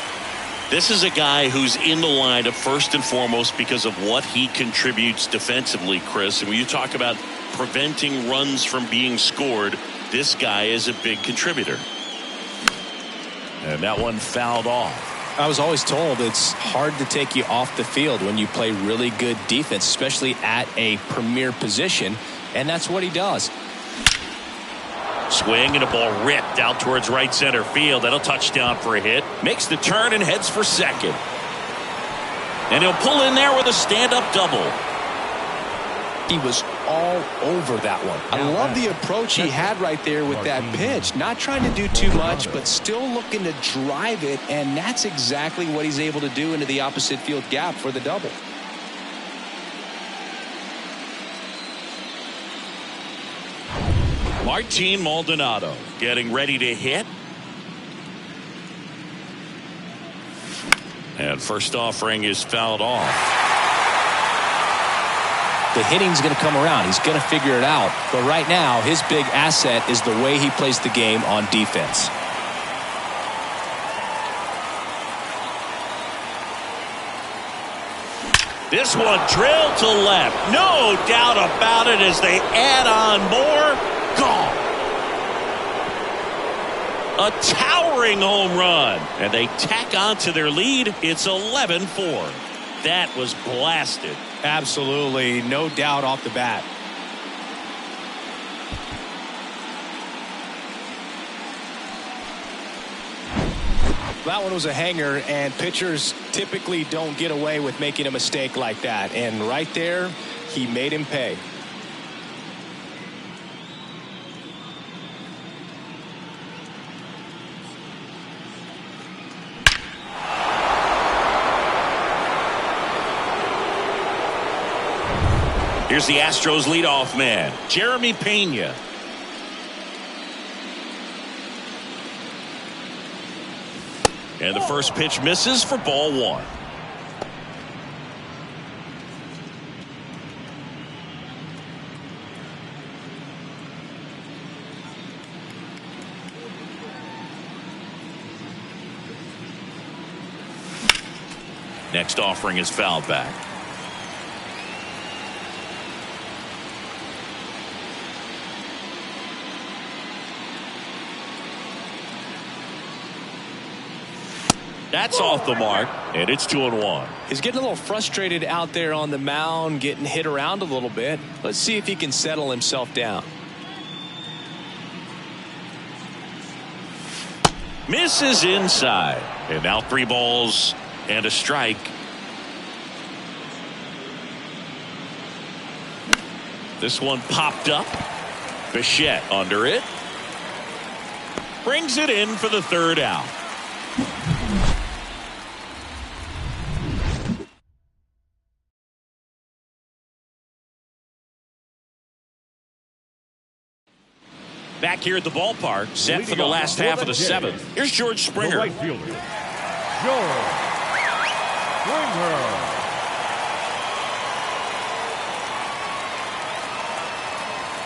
[SPEAKER 1] This is a guy who's in the lineup first and foremost because of what he contributes defensively, Chris. And when you talk about preventing runs from being scored, this guy is a big contributor. And that one fouled off.
[SPEAKER 2] I was always told it's hard to take you off the field when you play really good defense, especially at a premier position. And that's what he does.
[SPEAKER 1] Swing and a ball ripped out towards right center field. That'll touchdown for a hit. Makes the turn and heads for second. And he'll pull in there with a stand-up double.
[SPEAKER 2] He was all over that one. I love the approach he had right there with that pitch. Not trying to do too much, but still looking to drive it, and that's exactly what he's able to do into the opposite field gap for the double.
[SPEAKER 1] Martin Maldonado getting ready to hit. And first offering is fouled off.
[SPEAKER 2] the hitting's going to come around. He's going to figure it out. But right now, his big asset is the way he plays the game on defense.
[SPEAKER 1] This one drilled to left. No doubt about it as they add on more. Gone. A towering home run. And they tack on to their lead. It's 11-4. That was blasted.
[SPEAKER 2] Absolutely. No doubt off the bat. That one was a hanger, and pitchers typically don't get away with making a mistake like that. And right there, he made him pay.
[SPEAKER 1] Here's the Astros leadoff man, Jeremy Pena. And the first pitch misses for ball one. Next offering is fouled back. That's off the mark, and it's 2-1.
[SPEAKER 2] He's getting a little frustrated out there on the mound, getting hit around a little bit. Let's see if he can settle himself down.
[SPEAKER 1] Misses inside. And now 3 balls and a strike. This one popped up. Bichette under it. Brings it in for the 3rd out. Back here at the ballpark, set for the last half of the 7th. Here's George Springer.
[SPEAKER 3] The right fielder, George Springer.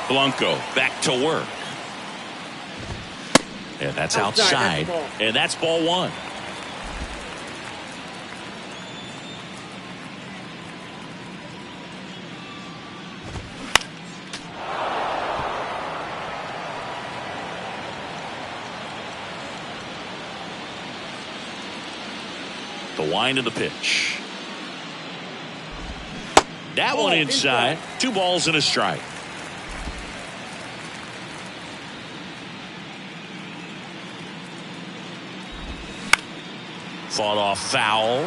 [SPEAKER 1] Blanco back to work. And that's outside. And that's ball one. The wind of the pitch. That one inside. 2 balls and a strike. Fought off foul.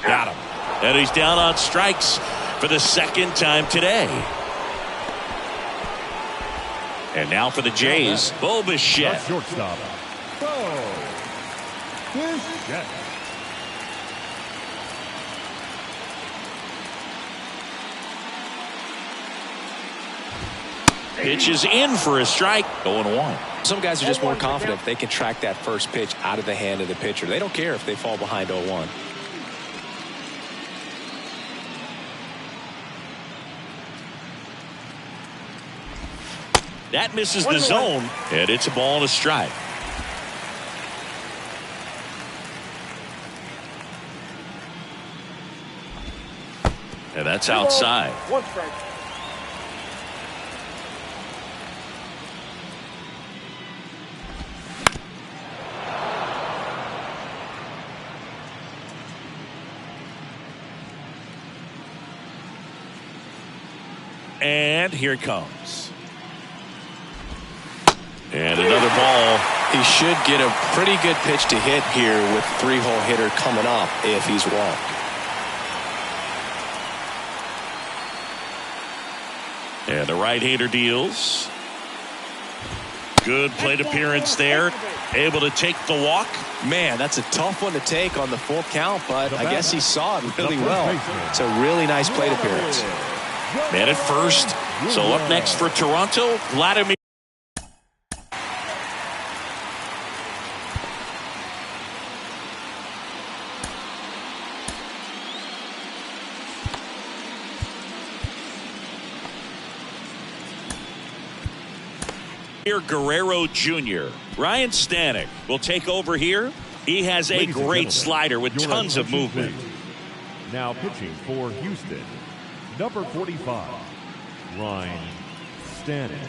[SPEAKER 1] Got him. And he's down on strikes for the 2nd time today. And now for the Jays, Bo Bichette.
[SPEAKER 3] Shortstop, Bo Bichette.
[SPEAKER 1] Pitch is in for a strike. 0-1.
[SPEAKER 2] Some guys are just more confident if they can track that first pitch out of the hand of the pitcher. They don't care if they fall behind 0-1.
[SPEAKER 1] That misses the zone, and it's a ball and a strike. And that's outside.
[SPEAKER 4] 1 strike.
[SPEAKER 1] And here it comes. And another ball.
[SPEAKER 2] He should get a pretty good pitch to hit here with 3-hole hitter coming up if he's walked.
[SPEAKER 1] And the right-hander deals. Good plate appearance there. Able to take the walk.
[SPEAKER 2] Man, that's a tough one to take on the full count, but I guess he saw it really well. It's a really nice plate appearance.
[SPEAKER 1] Man at first. So up next for Toronto, Vladimir. Here, Guerrero Jr. Ryan Stanek will take over here. He has a great slider with tons of movement.
[SPEAKER 3] Now pitching for Houston, number 45, Ryan Stanek.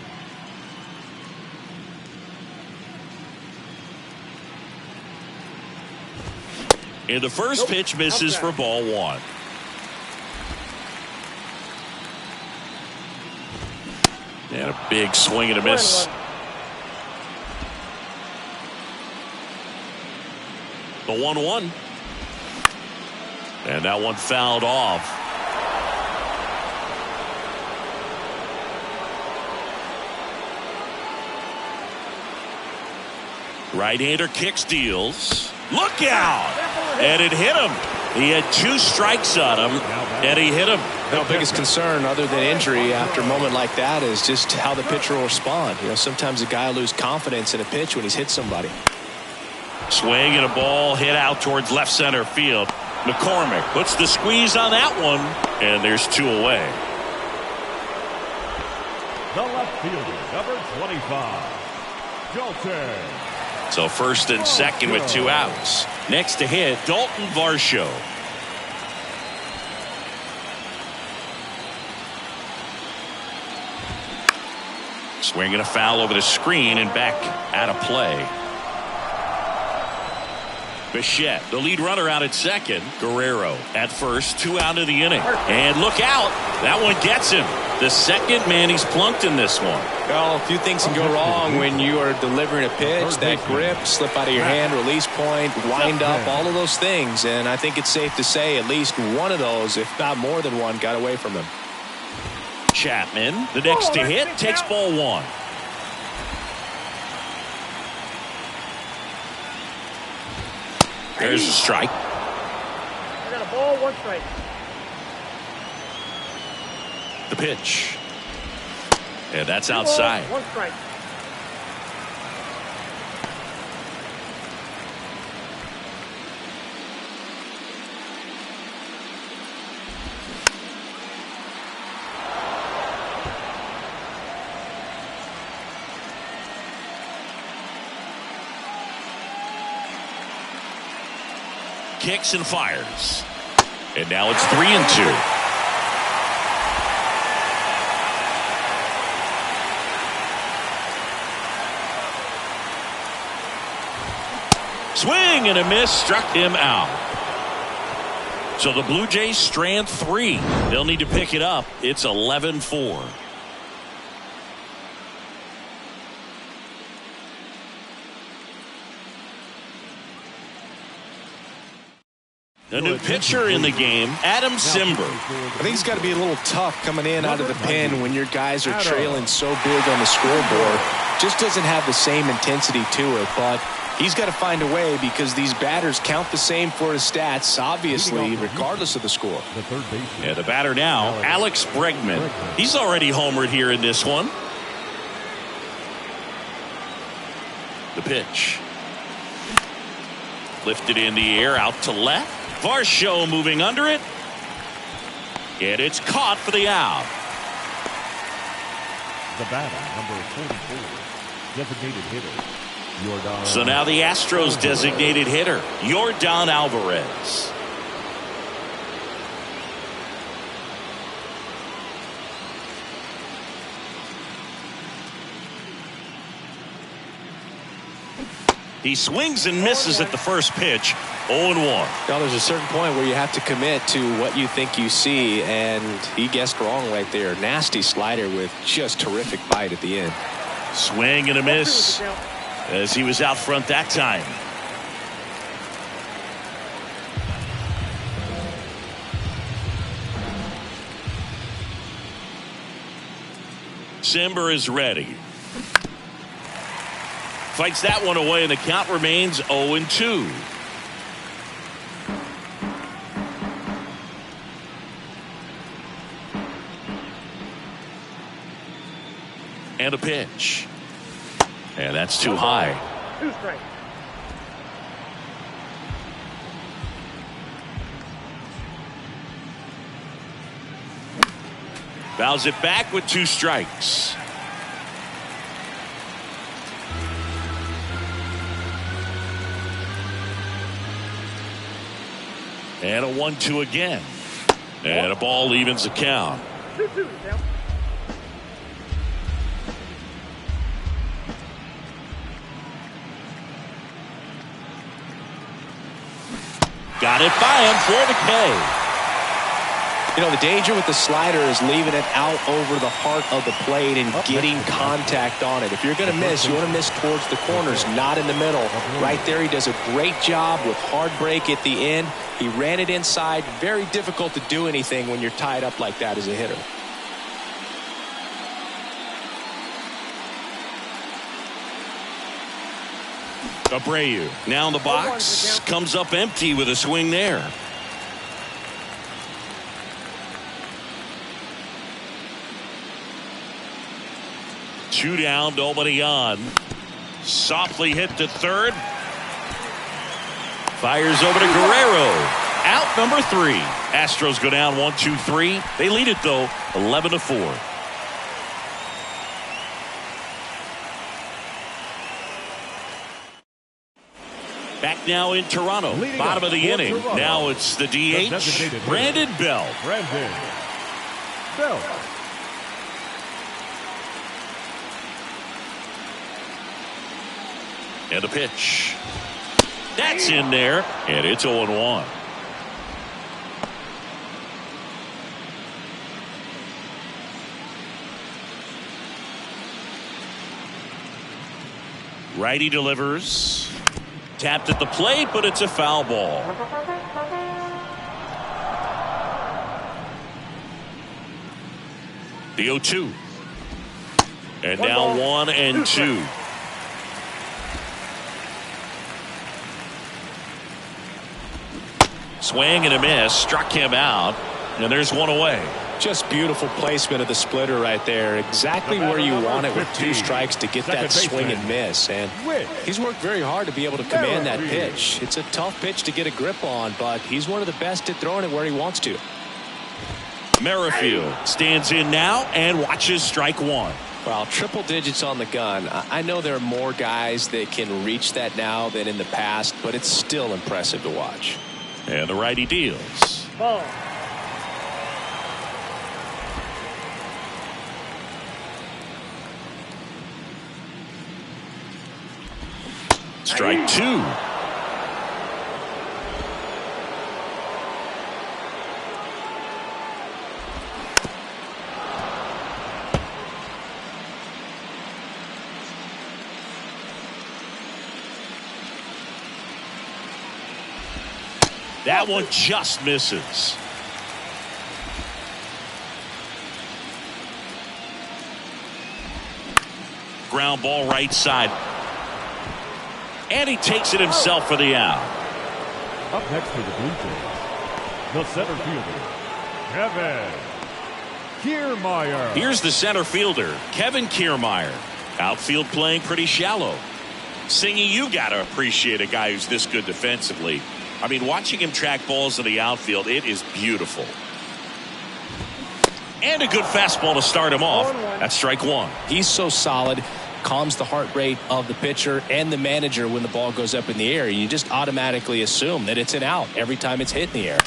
[SPEAKER 1] And the first pitch misses for ball one. And a big swing and a miss. The 1-1. And that one fouled off. Right-hander kicks, deals. Look out! And it hit him. He had 2 strikes on him, and he hit him.
[SPEAKER 2] The biggest concern other than injury after a moment like that is just how the pitcher will respond. You know, sometimes a guy will lose confidence in a pitch when he's hit somebody.
[SPEAKER 1] Swing and a ball hit out towards left center field. McCormick puts the squeeze on that one, and there's 2 away.
[SPEAKER 3] The left fielder, number 25, Dalton.
[SPEAKER 1] So first and second with 2 outs. Next to hit, Dalton Varsho. Swinging a foul over the screen and back out of play. Bichette, the lead runner, out at second. Guerrero at first, 2 out of the inning. And look out, that one gets him. The second man he's plunked in this one.
[SPEAKER 2] Well, a few things can go wrong when you are delivering a pitch. That grip, slip out of your hand, release point, wind up, all of those things. And I think it's safe to say at least one of those, if not more than one, got away from him.
[SPEAKER 1] Chapman, the next to hit, takes ball 1. There's a strike.
[SPEAKER 4] I got a ball, 1 strike.
[SPEAKER 1] The pitch. And that's outside.
[SPEAKER 4] 1 strike.
[SPEAKER 1] Kicks and fires. And now it's 3-2. Swing and a miss, struck him out. So the Blue Jays strand 3. They'll need to pick it up. It's 11-4. A new pitcher in the game, Adam Cimber.
[SPEAKER 2] I think it's got to be a little tough coming in out of the pen when your guys are trailing so big on the scoreboard. Just doesn't have the same intensity to it, but he's got to find a way because these batters count the same for his stats, obviously, regardless of the score.
[SPEAKER 1] Yeah, the batter now, Alex Bregman. He's already homered here in this one. The pitch. Lifted in the air, out to left. Varsho moving under it. And it's caught for the out.
[SPEAKER 3] The batter, number 44, designated hitter, Yordan.
[SPEAKER 1] So now the Astros designated hitter, Yordan Alvarez. He swings and misses at the first pitch. 0-1.
[SPEAKER 2] Now there's a certain point where you have to commit to what you think you see, and he guessed wrong right there. Nasty slider with just terrific bite at the end.
[SPEAKER 1] Swing and a miss as he was out front that time. Cimber is ready. Fights that one away, and the count remains 0-2. And a pitch. And that's too high.
[SPEAKER 4] 2 strikes.
[SPEAKER 1] Fouls it back with 2 strikes. And a 1-2 again. And a ball evens the count.
[SPEAKER 4] 2-2, Sam.
[SPEAKER 1] Got it by him for the K.
[SPEAKER 2] You know, the danger with the slider is leaving it out over the heart of the plate and getting contact on it. If you're going to miss, you want to miss towards the corners, not in the middle. Right there, he does a great job with hard break at the end. He ran it inside. Very difficult to do anything when you're tied up like that as a hitter.
[SPEAKER 1] Abreu now in the box, comes up empty with a swing there. Two down, nobody on. Softly hit to third. Fires over to Guerrero. Out number 3. Astros go down 1-2-3. They lead it though 11-4. Back now in Toronto. Bottom of the inning.
[SPEAKER 3] Toronto.
[SPEAKER 1] Now it's the DH, Brandon Belt.
[SPEAKER 3] Brandon Belt.
[SPEAKER 1] And the pitch. That's in there. And it's 0-1. Righty delivers. Tapped at the plate, but it's a foul ball. The 0-2. And now 1-2. Swing and a miss, struck him out, and there's one away.
[SPEAKER 2] Just beautiful placement of the splitter right there. Exactly where you want it with 2 strikes to get that swing and miss. And he's worked very hard to be able to command that pitch. It's a tough pitch to get a grip on, but he's one of the best at throwing it where he wants to.
[SPEAKER 1] Merrifield stands in now and watches strike 1.
[SPEAKER 2] Well, triple digits on the gun. I know there are more guys that can reach that now than in the past, but it's still impressive to watch.
[SPEAKER 1] And the righty deals.
[SPEAKER 4] Ball.
[SPEAKER 1] Strike 2. That one just misses. Ground ball right side. And he takes it himself for the out.
[SPEAKER 3] Up next for the Blue Jays, the center fielder, Kevin Kiermaier.
[SPEAKER 1] Here's the center fielder, Kevin Kiermaier. Outfield playing pretty shallow. Singy, you got to appreciate a guy who's this good defensively. I mean, watching him track balls in the outfield, it is beautiful. And a good fastball to start him off. That's strike 1.
[SPEAKER 2] He's so solid, calms the heart rate of the pitcher and the manager when the ball goes up in the air. You just automatically assume that it's an out every time it's hit in the air.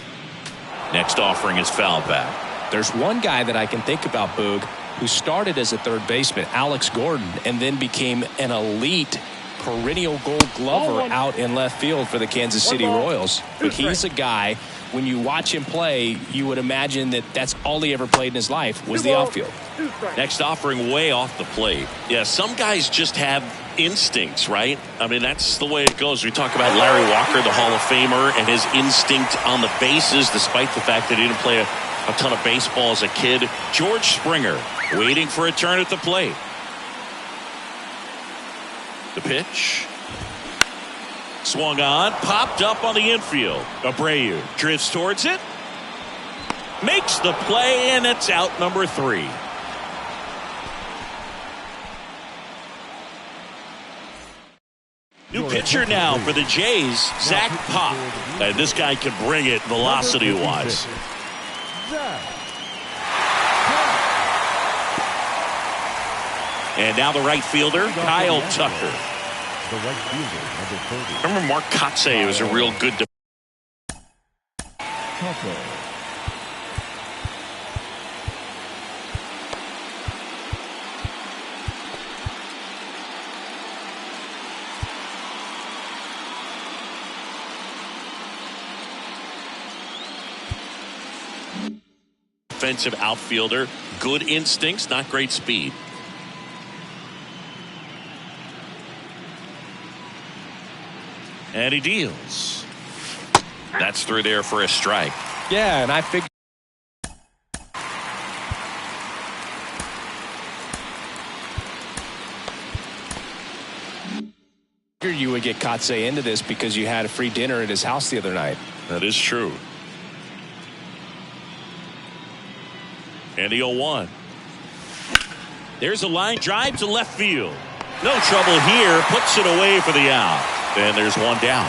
[SPEAKER 1] Next offering is fouled back.
[SPEAKER 2] There's one guy that I can think about, Boog, who started as a third baseman, Alex Gordon, and then became an elite perennial Gold Glover out in left field for the Kansas City Royals. But he's a guy, when you watch him play, you would imagine that that's all he ever played in his life was the outfield.
[SPEAKER 1] Next offering way off the plate. Yeah, some guys just have instincts, right? I mean, that's the way it goes. We talk about Larry Walker, the Hall of Famer, and his instinct on the bases, despite the fact that he didn't play a ton of baseball as a kid. George Springer waiting for a turn at the plate. The pitch. Swung on, popped up on the infield. Abreu drifts towards it. Makes the play, and it's out number 3. New pitcher now for the Jays, Zach Pop. And this guy can bring it velocity-wise. And now the right fielder, Kyle Tucker.
[SPEAKER 3] The right fielder, number 30.
[SPEAKER 1] Remember Mark Kotze was a real good
[SPEAKER 3] Soto.
[SPEAKER 1] Offensive outfielder, good instincts, not great speed. And he deals. That's through there for a strike.
[SPEAKER 2] Yeah, and I figured you would get Kotsay into this because you had a free dinner at his house the other night.
[SPEAKER 1] That is true. And the 0-1. There's a line drive to left field. No trouble here. Puts it away for the out. And there's one down.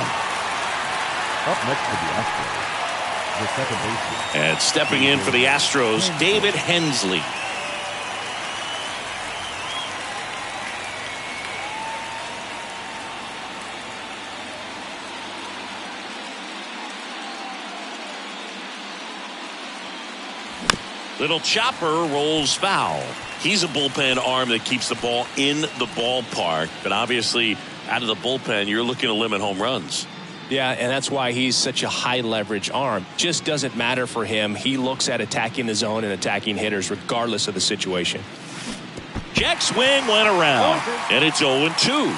[SPEAKER 3] Up next for the Astros, the second baseman.
[SPEAKER 1] And stepping in for the Astros, David Hensley. Little chopper rolls foul. He's a bullpen arm that keeps the ball in the ballpark. But obviously, out of the bullpen, you're looking to limit home runs.
[SPEAKER 2] Yeah, and that's why he's such a high leverage arm. Just doesn't matter for him. He looks at attacking the zone and attacking hitters regardless of the situation.
[SPEAKER 1] Jack swing went around, and it's 0-2.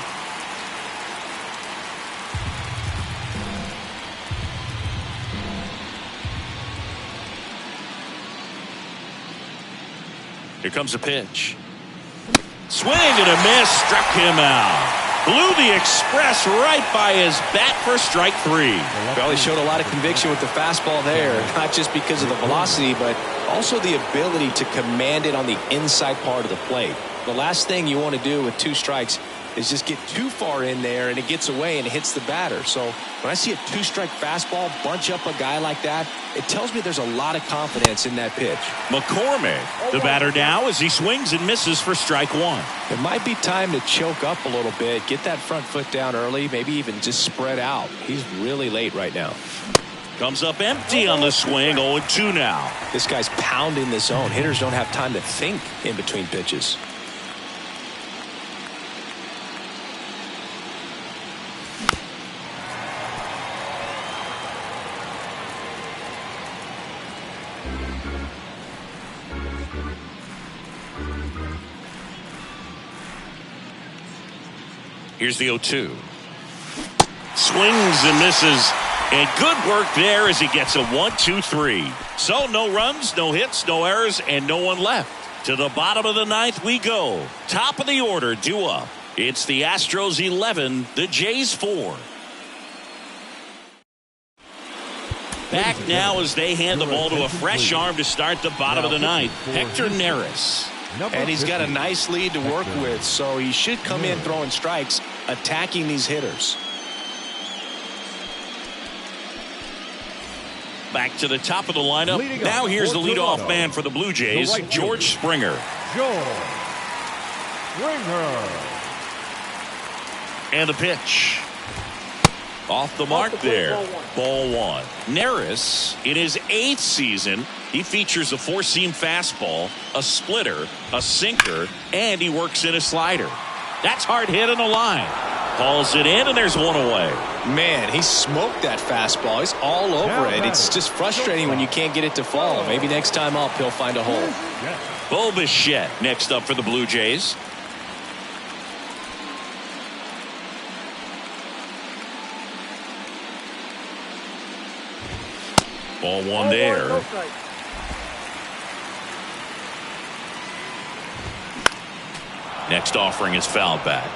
[SPEAKER 1] Here comes a pitch. Swing and a miss, struck him out. Blew the express right by his bat for strike 3.
[SPEAKER 2] Well, he showed a lot of conviction with the fastball there, not just because of the velocity, but also the ability to command it on the inside part of the plate. The last thing you want to do with 2 strikes is just get too far in there and it gets away and it hits the batter. So when I see a 2-strike fastball bunch up a guy like that, it tells me there's a lot of confidence in that pitch.
[SPEAKER 1] McCormick, the batter now, as he swings and misses for strike 1.
[SPEAKER 2] It might be time to choke up a little bit, get that front foot down early, maybe even just spread out. He's really late right now.
[SPEAKER 1] Comes up empty on the swing, 0-2 now.
[SPEAKER 2] This guy's pounding the zone. Hitters don't have time to think in between pitches.
[SPEAKER 1] Here's the 0-2. Swings and misses. And good work there as he gets a 1-2-3. So no runs, no hits, no errors, and no one left. To the bottom of the 9th we go. Top of the order, due up. It's the Astros 11, the Jays 4. Back now as they hand the ball to a fresh arm to start the bottom of the 9th. Hector Neris.
[SPEAKER 2] And he's got a nice lead to work with, so he should come in throwing strikes, attacking these hitters.
[SPEAKER 1] Back to the top of the lineup. Now here's the leadoff man for the Blue Jays, George Springer.
[SPEAKER 3] George Springer.
[SPEAKER 1] And the pitch. Off the mark there. Ball 1. Neris, in his 8th season, he features a 4-seam fastball, a splitter, a sinker, and he works in a slider. That's hard hit on the line. Calls it in, and there's one away.
[SPEAKER 2] Man, he smoked that fastball. He's all over it. It's just frustrating when you can't get it to fall. Maybe next time up, he'll find a hole.
[SPEAKER 1] Bo Bichette next up for the Blue Jays. Ball 1 there. Next offering is fouled back.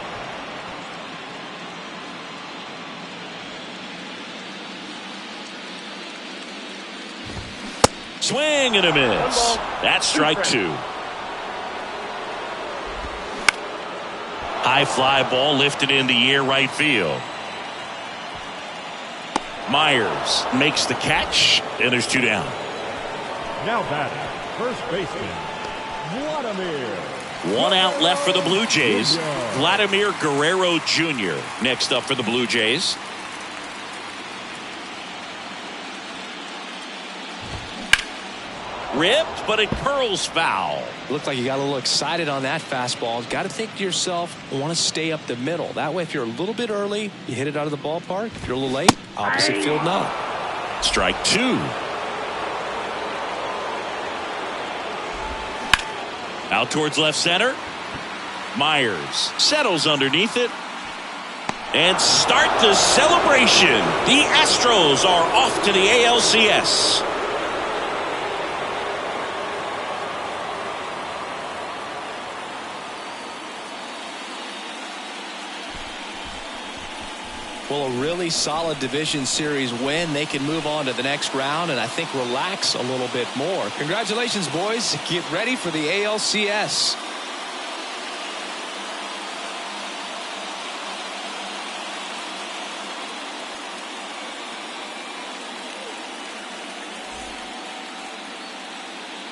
[SPEAKER 1] Swing and a miss. That's strike 2. High fly ball lifted in the air right field. Myers makes the catch, and there's 2 down.
[SPEAKER 3] Now batting, first baseman, Vladimir.
[SPEAKER 1] 1 out left for the Blue Jays. Vladimir Guerrero Jr. next up for the Blue Jays. Ripped, but it curls foul.
[SPEAKER 2] Looked like you got a little excited on that fastball. Got to think to yourself, I want to stay up the middle. That way, if you're a little bit early, you hit it out of the ballpark. If you're a little late, opposite field no.
[SPEAKER 1] Strike 2. Out towards left center. Myers settles underneath it. And start the celebration. The Astros are off to the ALCS.
[SPEAKER 2] Well, a really solid division series win. They can move on to the next round and I think relax a little bit more. Congratulations, boys. Get ready for the ALCS.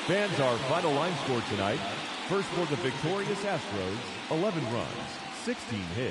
[SPEAKER 3] Fans, our final line score tonight. First for the victorious Astros, 11 runs, 16 hits.